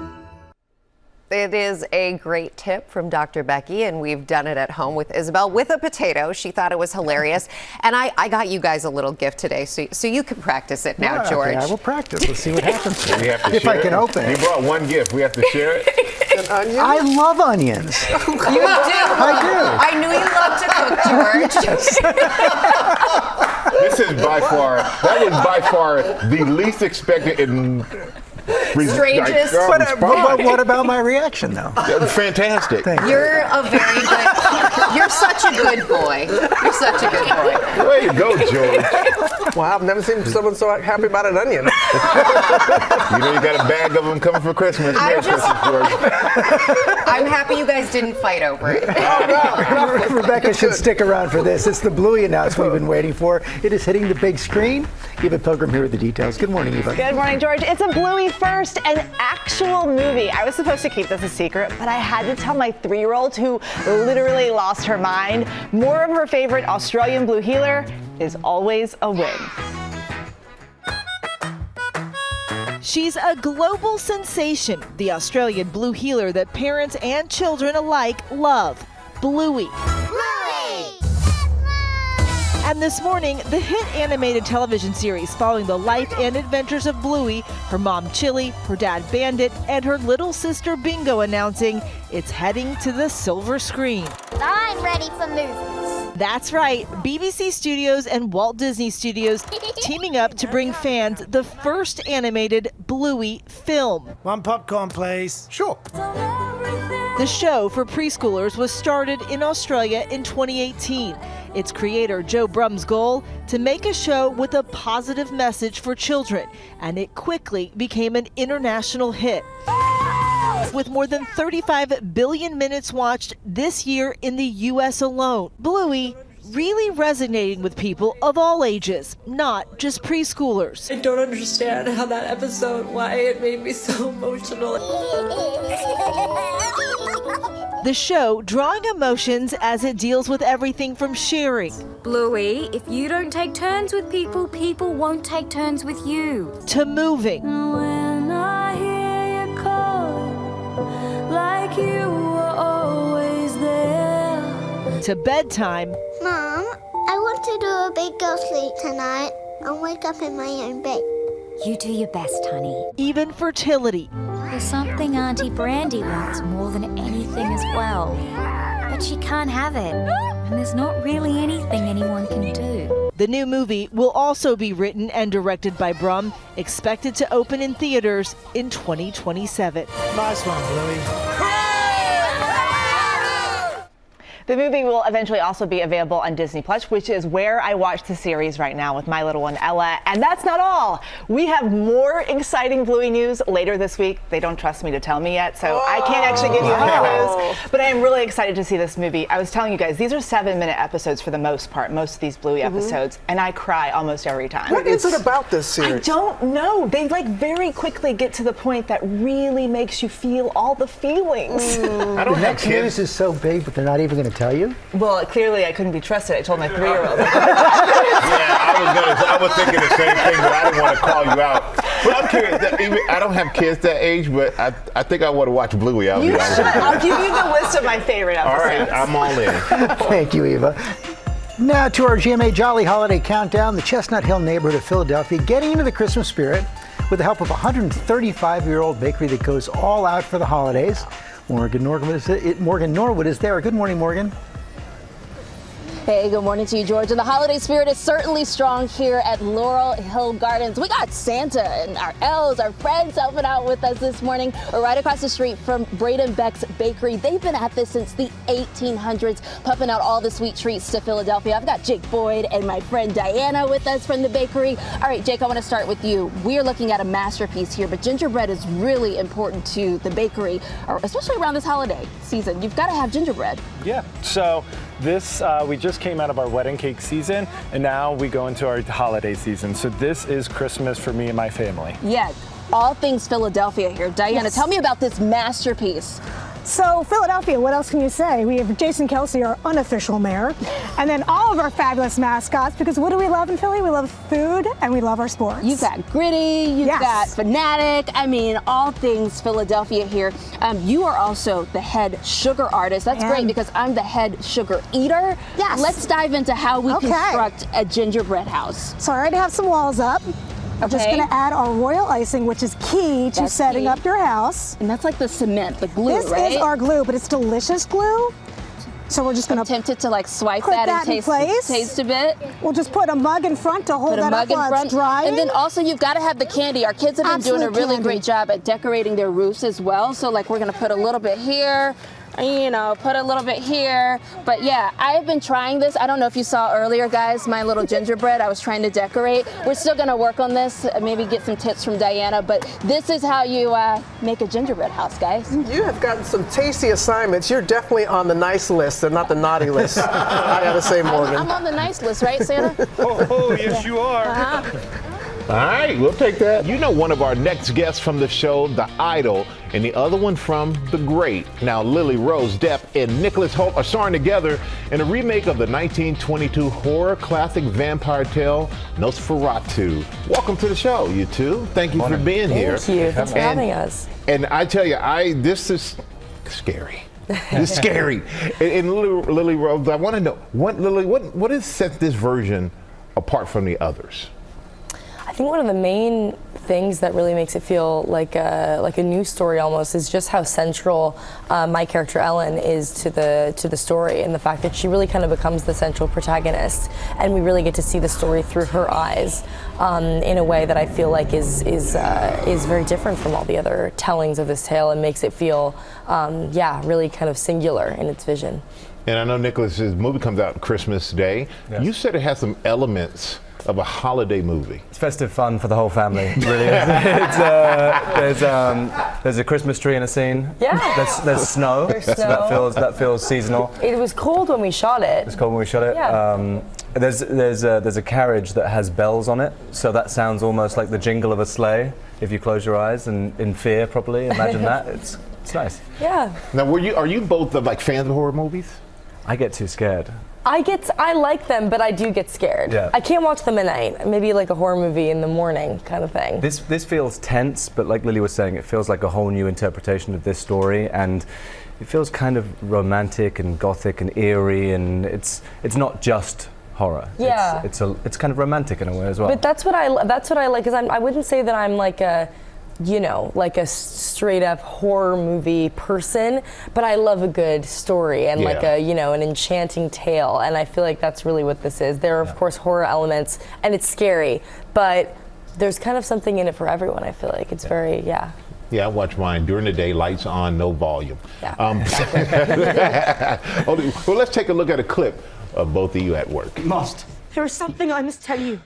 It is a great tip from Dr. Becky, and we've done it at home with Isabel with a potato. She thought it was hilarious. And I got you guys a little gift today, so you can practice it now, George. Okay, I will practice. Let's see what happens. We have to if share I can it. open it. You brought one gift. We have to share it. An onion? I love onions. You do? I do. I knew you loved to cook, George. This is by far, that was by far the least expected and strangest. What about my reaction, though? Fantastic. You're a very good. You're such a good boy. You're such a good boy. Way to go, George. Wow, I've never seen someone so happy about an onion. You know you got a bag of them coming for Christmas. Merry Christmas, George. I'm happy you guys didn't fight over it. Rebecca should stick around for this. It's the Bluey announcement we've been waiting for. It is hitting the big screen. Eva Pilgrim here with the details. Good morning, Eva. Good morning, George. It's a Bluey first, an actual movie. I was supposed to keep this a secret, but I had to tell my 3-year-old who literally lost her mind. More of her favorite Australian blue heeler is always a win. She's a global sensation, the Australian blue heeler that parents and children alike love, Bluey. And this morning, the hit animated television series following the life and adventures of Bluey, her mom Chili, her dad Bandit, and her little sister Bingo announcing it's heading to the silver screen. I'm ready for movies. That's right, BBC Studios and Walt Disney Studios teaming up to bring fans the first animated Bluey film. One popcorn, please. Sure. The show for preschoolers was started in Australia in 2018. Its creator, Joe Brum's goal, to make a show with a positive message for children, and it quickly became an international hit. With more than 35 billion minutes watched this year in the U.S. alone, Bluey really resonating with people of all ages, not just preschoolers. I don't understand how that episode, why it made me so emotional. The show drawing emotions as it deals with everything from sharing. Bluey, if you don't take turns with people, people won't take turns with you. To moving. When I hear you calling, like you were always there. To bedtime. Mom, I want to do a big girl sleep tonight and wake up in my own bed. You do your best, honey. Even fertility. There's something Auntie Brandy wants more than anything as well. But she can't have it. And there's not really anything anyone can do. The new movie will also be written and directed by Brum, expected to open in theaters in 2027. Nice one, Bluey. The movie will eventually also be available on Disney Plus, which is where I watch the series right now with my little one, Ella. And that's not all. We have more exciting Bluey news later this week. They don't trust me to tell me yet, so I can't actually give you the news. But I am really excited to see this movie. I was telling you guys, these are 7-minute episodes for the most part, most of these Bluey episodes, and I cry almost every time. What is it about this series? I don't know. They like very quickly get to the point that really makes you feel all the feelings. The next news is so big, but they're not even going to tell you? Well, clearly I couldn't be trusted. I told my 3-year-old. I was thinking the same thing, but I didn't want to call you out. But I'm curious. I don't have kids that age, but I think I want to watch Bluey. I'll give you the list of my favorite episodes. All right, I'm all in. Thank you, Eva. Now to our GMA Jolly Holiday Countdown, the Chestnut Hill neighborhood of Philadelphia getting into the Christmas spirit with the help of a 135-year-old bakery that goes all out for the holidays. Morgan Norwood is there. Good morning, Morgan. Hey, good morning to you, George. And the holiday spirit is certainly strong here at Laurel Hill Gardens. We got Santa and our elves, our friends helping out with us this morning. We're right across the street from Braden Beck's Bakery. They've been at this since the 1800s, pumping out all the sweet treats to Philadelphia. I've got Jake Boyd and my friend Diana with us from the bakery. All right, Jake, I want to start with you. We're looking at a masterpiece here, but gingerbread is really important to the bakery, especially around this holiday season. You've got to have gingerbread. Yeah, so This, we just came out of our wedding cake season, and now we go into our holiday season. So this is Christmas for me and my family. Yeah, all things Philadelphia here. Diana, tell me about this masterpiece. So Philadelphia, what else can you say? We have Jason Kelsey, our unofficial mayor, and then all of our fabulous mascots, because what do we love in Philly? We love food and we love our sports. You've got Gritty, you've got Fanatic, I mean, all things Philadelphia here. You are also the head sugar artist. That's great because I'm the head sugar eater. Yes. Let's dive into how we construct a gingerbread house. So I already have some walls up. I'm just going to add our royal icing, which is key to setting up your house. And that's like the cement, the glue, this right? This is our glue, but it's delicious glue. So we're just going to tempted to like swipe put that and in place. taste a bit. We'll just put a mug in front to hold that up while it's drying. And then also you've got to have the candy. Our kids have been doing a really great job at decorating their roofs as well. So like we're going to put a little bit here. You know, put a little bit here. But yeah, I have been trying this. I don't know if you saw earlier, guys, my little gingerbread I was trying to decorate. We're still gonna work on this, maybe get some tips from Diana, but this is how you make a gingerbread house, guys. You have gotten some tasty assignments. You're definitely on the nice list and not the naughty list. I gotta say, Morgan. I'm on the nice list, right, Santa? Oh, yes, you are. All right, we'll take that. You know, one of our next guests from the show, The Idol, and the other one from The Great. Now, Lily Rose Depp and Nicholas Hoult are starring together in a remake of the 1922 horror classic vampire tale, Nosferatu. Welcome to the show, you two. Thank you for being here. Thank you. Thanks for having us. And I tell you, this is scary. It's scary. And Lily Rose, I want to know, what has set this version apart from the others? I think one of the main things that really makes it feel like a news story almost is just how central my character Ellen is to the story, and the fact that she really kind of becomes the central protagonist, and we really get to see the story through her eyes in a way that I feel like is very different from all the other tellings of this tale, and makes it feel really kind of singular in its vision. And I know Nicholas's movie comes out Christmas Day. Yes. You said it has some elements of a holiday movie. It's festive fun for the whole family, it really is. There's a Christmas tree in a scene. Yeah. There's snow. Snow. That feels seasonal. It was cold when we shot it. It was cold when we shot it. Yeah. There's a carriage that has bells on it, so that sounds almost like the jingle of a sleigh if you close your eyes and in fear properly. Imagine that. It's nice. Yeah. Now, are you both like fans of horror movies? I get too scared. I like them, but I do get scared. Yeah. I can't watch them at night. Maybe like a horror movie in the morning kind of thing. This feels tense, but like Lily was saying, it feels like a whole new interpretation of this story, and it feels kind of romantic and gothic and eerie, and it's not just horror. Yeah. It's kind of romantic in a way as well. But that's what I like, because I wouldn't say that I'm like a straight up horror movie person, but I love a good story and like an enchanting tale, and I feel like that's really what this is. There are of course horror elements, and it's scary, but there's kind of something in it for everyone. I feel like it's very Yeah, I watch mine during the day, lights on, no volume. Yeah. Well, let's take a look at a clip of both of you at work. There is something I must tell you.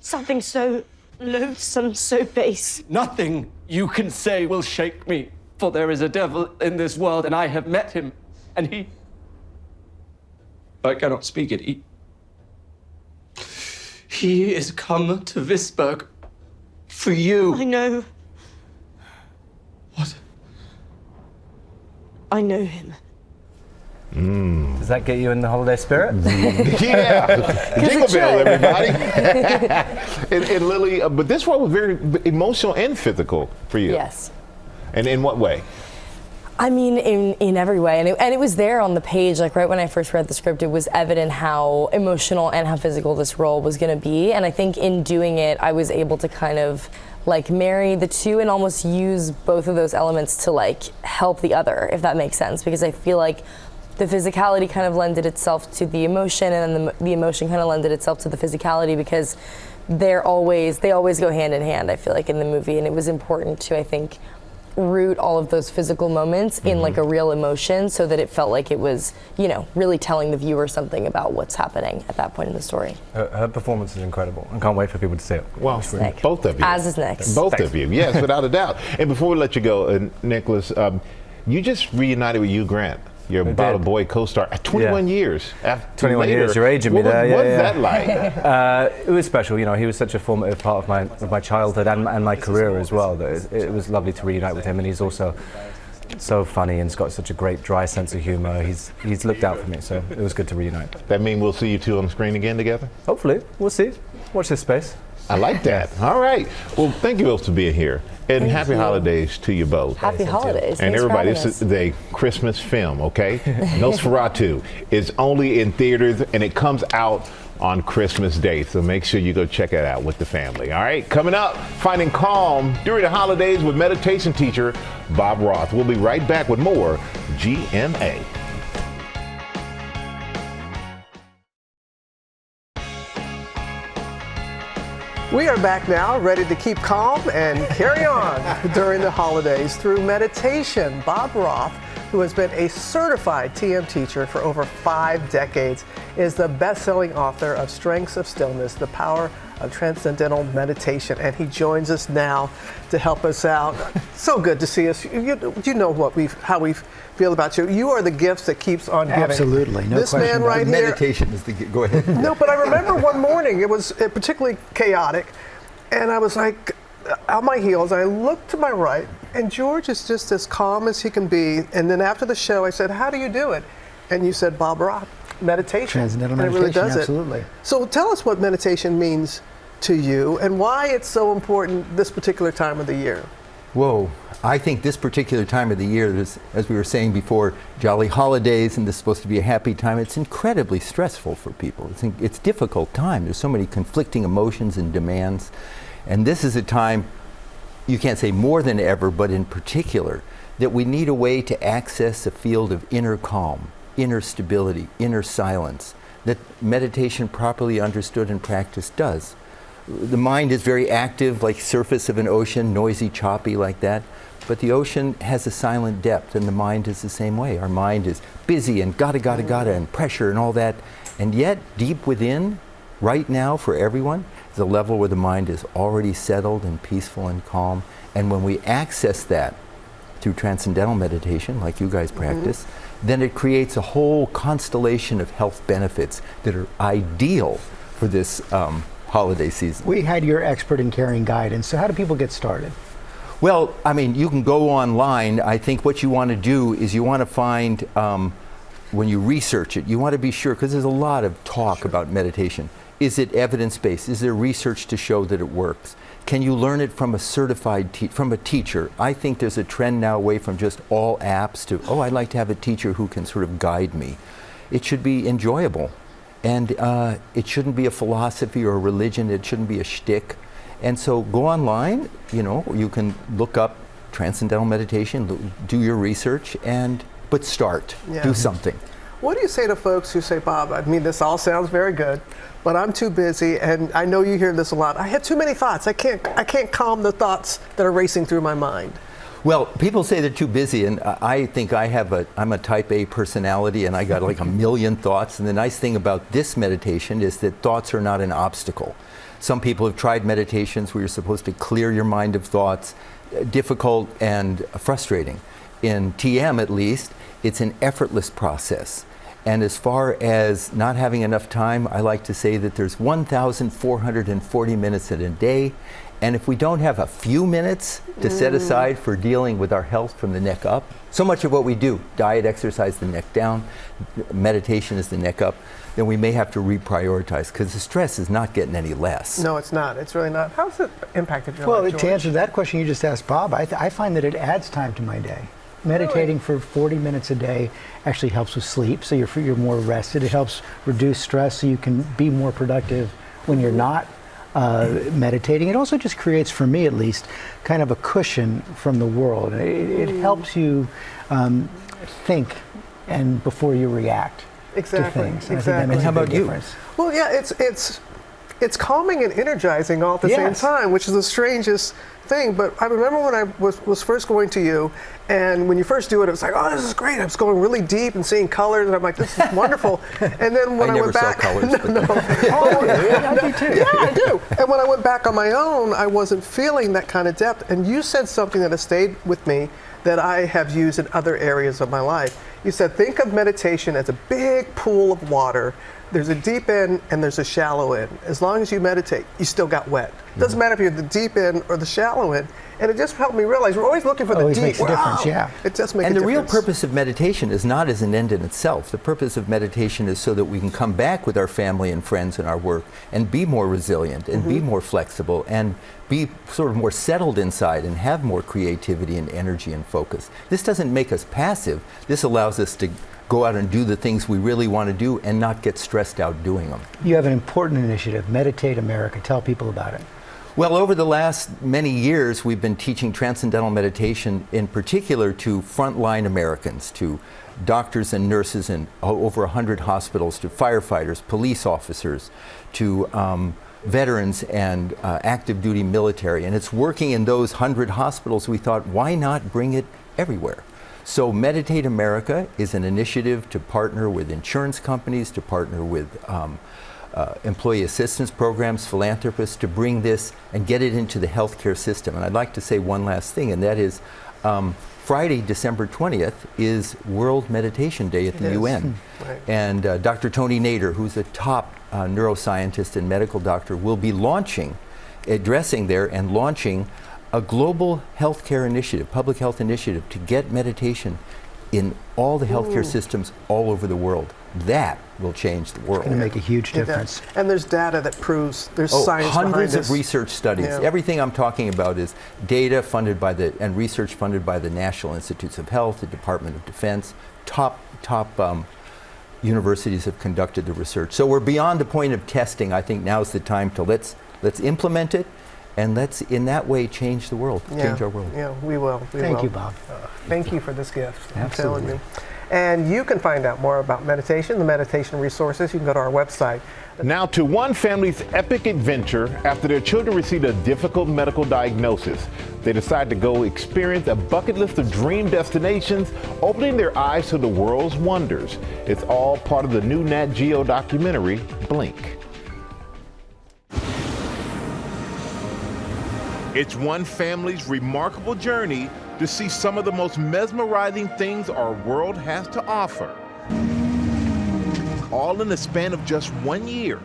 Something so loathsome, so base. Nothing you can say will shake me, for there is a devil in this world, and I have met him, and he... I cannot speak it. He is come to Visberg for you. I know. What? I know him. Does that get you in the holiday spirit? Yeah. Jingle bell, everybody. and Lily, but this one was very emotional and physical for you. Yes. And in what way? I mean, in every way, and it was there on the page. Like right when I first read the script, it was evident how emotional and how physical this role was going to be. And I think in doing it, I was able to kind of like marry the two and almost use both of those elements to like help the other, if that makes sense. Because I feel like the physicality kind of lended itself to the emotion, and then the emotion kind of lended itself to the physicality, because they always go hand in hand, I feel like, in the movie. And it was important to, I think, root all of those physical moments in like a real emotion, so that it felt like it was, really telling the viewer something about what's happening at that point in the story. Her performance is incredible. I can't wait for people to see it. Well, both of you. As is Nick's. Both of you, yes, without a doubt. And before we let you go, Nicholas, you just reunited with Hugh Grant. your Baba Boy co-star. 21 years. 21 years, you're aging me there. What was that like? It was special. You know, he was such a formative part of my childhood and my career as well. That it was lovely to reunite with him, and he's also so funny and he's got such a great dry sense of humor. He's looked out for me, so it was good to reunite. That mean we'll see you two on the screen again together? Hopefully, we'll see. Watch this space. I like that. All right. Well, thank you both for being here. And happy holidays to you both. Happy holidays. And Thanks everybody, for this is the Christmas film, okay? Nosferatu is only in theaters and it comes out on Christmas Day. So make sure you go check it out with the family. All right. Coming up, finding calm during the holidays with meditation teacher Bob Roth. We'll be right back with more GMA. We are back now, ready to keep calm and carry on during the holidays through meditation. Bob Roth, who has been a certified TM teacher for over 5 decades, is the best-selling author of Strengths of Stillness, The Power of Transcendental Meditation, and he joins us now to help us out. So good to see us. You know how we feel about you. You are the gifts that keeps on giving. Absolutely, no this question. Man right here. Meditation is the go ahead. No, but I remember one morning it was particularly chaotic, and I was like on my heels. I looked to my right, and George is just as calm as he can be. And then after the show, I said, "How do you do it?" And you said, "Bob Roth, meditation." Transcendental and meditation, it really does absolutely. So tell us what meditation means to you and why it's so important this particular time of the year. Whoa. I think this particular time of the year, as we were saying before, jolly holidays, and this is supposed to be a happy time. It's incredibly stressful for people. It's a difficult time. There's so many conflicting emotions and demands. And this is a time, you can't say more than ever, but in particular, that we need a way to access a field of inner calm, inner stability, inner silence, that meditation properly understood and practiced does. The mind is very active, like surface of an ocean, noisy, choppy like that. But the ocean has a silent depth, and the mind is the same way. Our mind is busy and gotta, and pressure and all that. And yet, deep within, right now for everyone, is a level where the mind is already settled and peaceful and calm. And when we access that through transcendental meditation, like you guys practice, then it creates a whole constellation of health benefits that are ideal for this holiday season. We had your expert in caring guidance, so how do people get started? Well, I mean, you can go online. I think what you want to do is you want to find, when you research it, you want to be sure, because there's a lot of talk about meditation. Is it evidence-based? Is there research to show that it works? Can you learn it from a certified from a teacher? I think there's a trend now away from just all apps to, oh, I'd like to have a teacher who can sort of guide me. It should be enjoyable. And it shouldn't be a philosophy or a religion. It shouldn't be a shtick. And so go online, you know, you can look up transcendental meditation, do your research, but start, do something. What do you say to folks who say, Bob, I mean, this all sounds very good, but I'm too busy, and I know you hear this a lot. I have too many thoughts. I can't calm the thoughts that are racing through my mind. Well, people say they're too busy, and I think I'm a type A personality, and I got like a million thoughts. And the nice thing about this meditation is that thoughts are not an obstacle. Some people have tried meditations where you're supposed to clear your mind of thoughts, difficult and frustrating. In TM, at least, it's an effortless process. And as far as not having enough time, I like to say that there's 1,440 minutes in a day. And if we don't have a few minutes to set aside for dealing with our health from the neck up, so much of what we do, diet, exercise, the neck down, meditation is the neck up, then we may have to reprioritize, because the stress is not getting any less. No, it's not. It's really not. How's it impacted your life, George? Well, to answer that question you just asked Bob, I find that it adds time to my day. Meditating for 40 minutes a day actually helps with sleep, so you're more rested. It helps reduce stress so you can be more productive when you're not meditating. It also just creates, for me at least, kind of a cushion from the world. It helps you think and before you react to things. Exactly. And how about you? Well, yeah, it's calming and energizing all at the same time, which is the strangest thing. But I remember when I was first going to you, and when you first do it, it was like, oh, this is great. I was going really deep and seeing colors, and I'm like, this is wonderful. And then when I went back, I never saw colors. I do too. Yeah, I do. And when I went back on my own, I wasn't feeling that kind of depth. And you said something that has stayed with me that I have used in other areas of my life. You said, think of meditation as a big pool of water. There's a deep end and there's a shallow end. As long as you meditate, you still got wet. Doesn't matter if you're the deep end or the shallow end. And it just helped me realize we're always looking for the deep. Makes a difference, yeah. It does make a difference. And the real purpose of meditation is not as an end in itself. The purpose of meditation is so that we can come back with our family and friends and our work and be more resilient and be more flexible and be sort of more settled inside and have more creativity and energy and focus. This doesn't make us passive. This allows us to go out and do the things we really want to do and not get stressed out doing them. You have an important initiative, Meditate America. Tell people about it. Well, over the last many years, we've been teaching transcendental meditation in particular to frontline Americans, to doctors and nurses in over 100 hospitals, to firefighters, police officers, to veterans and active duty military. And it's working in those 100 hospitals. We thought, why not bring it everywhere? So Meditate America is an initiative to partner with insurance companies, to partner with employee assistance programs, philanthropists, to bring this and get it into the healthcare system. And I'd like to say one last thing, and that is Friday, December 20th, is World Meditation Day at the UN. Right. And Dr. Tony Nader, who's a top neuroscientist and medical doctor, will be addressing there and launching a global healthcare initiative, public health initiative, to get meditation in all the healthcare systems all over the world. That will change the world. It's going to make a huge difference. And there's data that proves there's science behind hundreds this. of research studies. Yeah. Everything I'm talking about is data funded by and research funded by the National Institutes of Health, the Department of Defense. Top universities have conducted the research. So we're beyond the point of testing. I think now's the time to let's implement it, and let's in that way change the world, change our world. Yeah, we will. Thank you, Bob. Thank you for this gift. Absolutely. I'm telling you. And you can find out more about meditation, the meditation resources. You can go to our website. Now to one family's epic adventure after their children received a difficult medical diagnosis. They decided to go experience a bucket list of dream destinations, opening their eyes to the world's wonders. It's all part of the new Nat Geo documentary, Blink. It's one family's remarkable journey to see some of the most mesmerizing things our world has to offer. All in the span of just 1 year,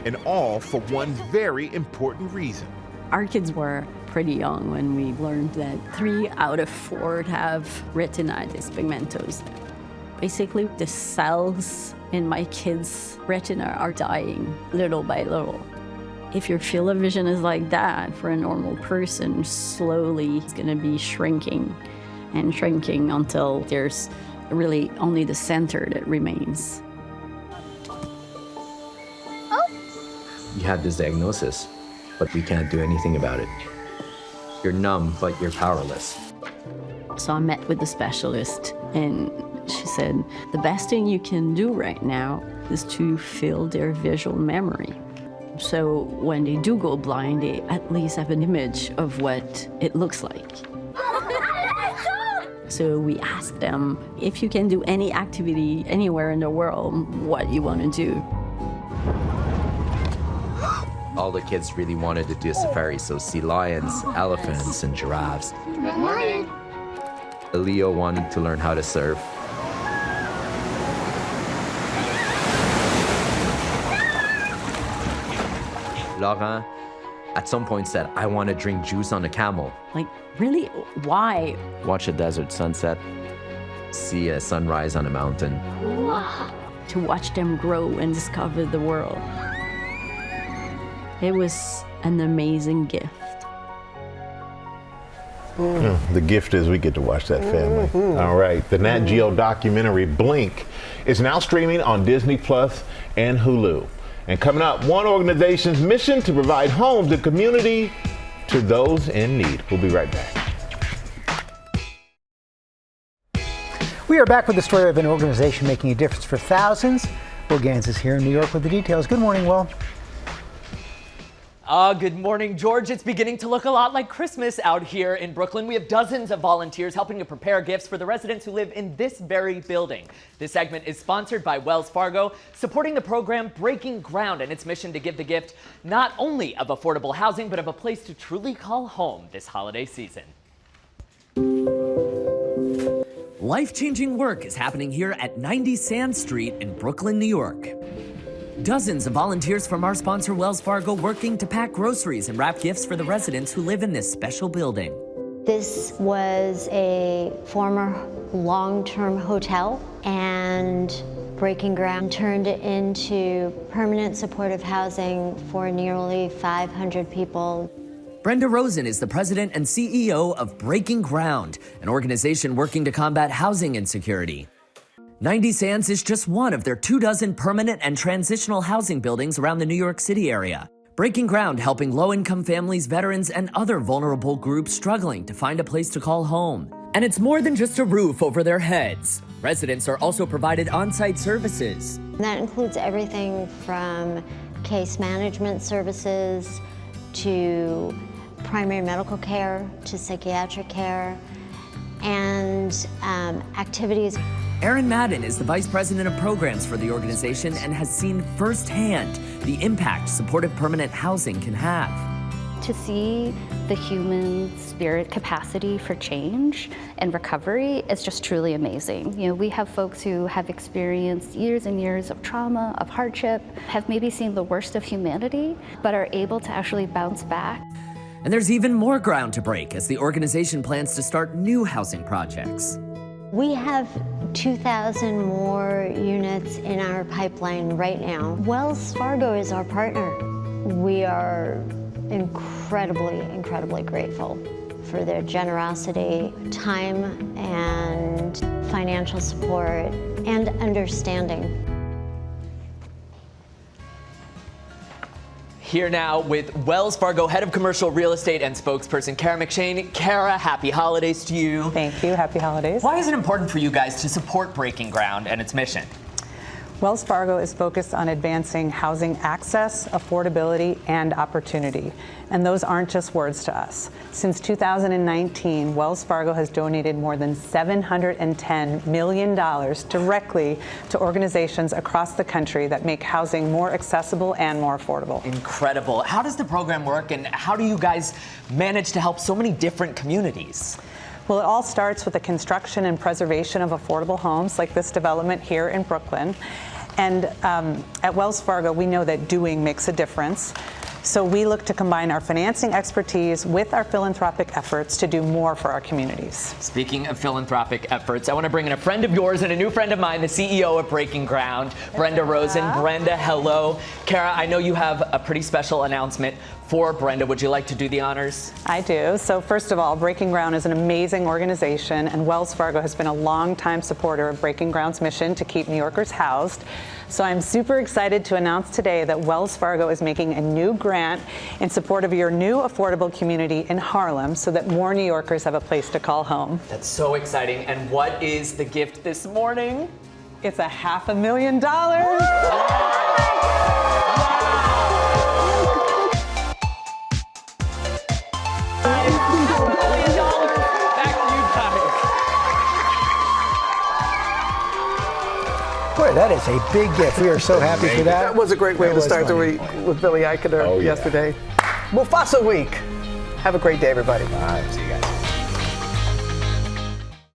and all for one very important reason. Our kids were pretty young when we learned that 3 out of 4 have retinitis pigmentosa. Basically, the cells in my kids' retina are dying little by little. If your field of vision is like that for a normal person, slowly it's going to be shrinking and shrinking until there's really only the center that remains. You have this diagnosis, but we can't do anything about it. You're numb, but you're powerless. So I met with the specialist, and she said, the best thing you can do right now is to feel their visual memory. So when they do go blind, they at least have an image of what it looks like. So we asked them, if you can do any activity anywhere in the world, what you want to do. All the kids really wanted to do a safari, so see lions, elephants, and giraffes. Good morning. Leo wanted to learn how to surf. Laurent, at some point, said, I want to drink juice on a camel. Like, really? Why? Watch a desert sunset, see a sunrise on a mountain. To watch them grow and discover the world. It was an amazing gift. The gift is we get to watch that family. All right, the Nat Geo documentary Blink is now streaming on Disney Plus and Hulu. And coming up, one organization's mission to provide homes and community to those in need. We'll be right back. We are back with the story of an organization making a difference for thousands. Will Gans is here in New York with the details. Good morning, Will. Good morning, George. It's beginning to look a lot like Christmas out here in Brooklyn. We have dozens of volunteers helping to prepare gifts for the residents who live in this very building. This segment is sponsored by Wells Fargo, supporting the program Breaking Ground and its mission to give the gift not only of affordable housing, but of a place to truly call home this holiday season. life-changing work is happening here at 90 Sand Street in Brooklyn, New York. Dozens of volunteers from our sponsor Wells Fargo working to pack groceries and wrap gifts for the residents who live in this special building. This was a former long-term hotel, and Breaking Ground turned it into permanent supportive housing for nearly 500 people. Brenda Rosen is the president and CEO of Breaking Ground, an organization working to combat housing insecurity. 90 Sands is just one of their 24 permanent and transitional housing buildings around the New York City area. Breaking Ground helping low-income families, veterans, and other vulnerable groups struggling to find a place to call home. And it's more than just a roof over their heads. Residents are also provided on-site services. That includes everything from case management services to primary medical care to psychiatric care and activities. Erin Madden is the vice president of programs for the organization and has seen firsthand the impact supportive permanent housing can have. To see the human spirit capacity for change and recovery is just truly amazing. You know, we have folks who have experienced years and years of trauma, of hardship, have maybe seen the worst of humanity, but are able to actually bounce back. And there's even more ground to break as the organization plans to start new housing projects. We have 2,000 more units in our pipeline right now. Wells Fargo is our partner. We are incredibly, incredibly grateful for their generosity, time, and financial support, and understanding. Here now with Wells Fargo Head of Commercial Real Estate and spokesperson Kara McShane. Kara, happy holidays to you. Thank you. Happy holidays. Why is it important for you guys to support Breaking Ground and its mission? Wells Fargo is focused on advancing housing access, affordability, and opportunity. And those aren't just words to us. Since 2019, Wells Fargo has donated more than $710 million directly to organizations across the country that make housing more accessible and more affordable. Incredible. How does the program work, and how do you guys manage to help so many different communities? Well, it all starts with the construction and preservation of affordable homes like this development here in Brooklyn. And at Wells Fargo, we know that doing makes a difference. So we look to combine our financing expertise with our philanthropic efforts to do more for our communities. Speaking of philanthropic efforts, I want to bring in a friend of yours and a new friend of mine, the CEO of Breaking Ground, Brenda Rosen. Brenda, hello. Kara, I know you have a pretty special announcement for Brenda. Would you like to do the honors? I do. So first of all, Breaking Ground is an amazing organization, and Wells Fargo has been a longtime supporter of Breaking Ground's mission to keep New Yorkers housed. So I'm super excited to announce today that Wells Fargo is making a new grant in support of your new affordable community in Harlem so that more New Yorkers have a place to call home. That's so exciting. And what is the gift this morning? It's $500,000. Boy, that is a big gift. We are so happy for that. That was a great way to start the week with Billy Eichner yesterday. Mufasa Week. Have a great day, everybody. Bye. See you guys.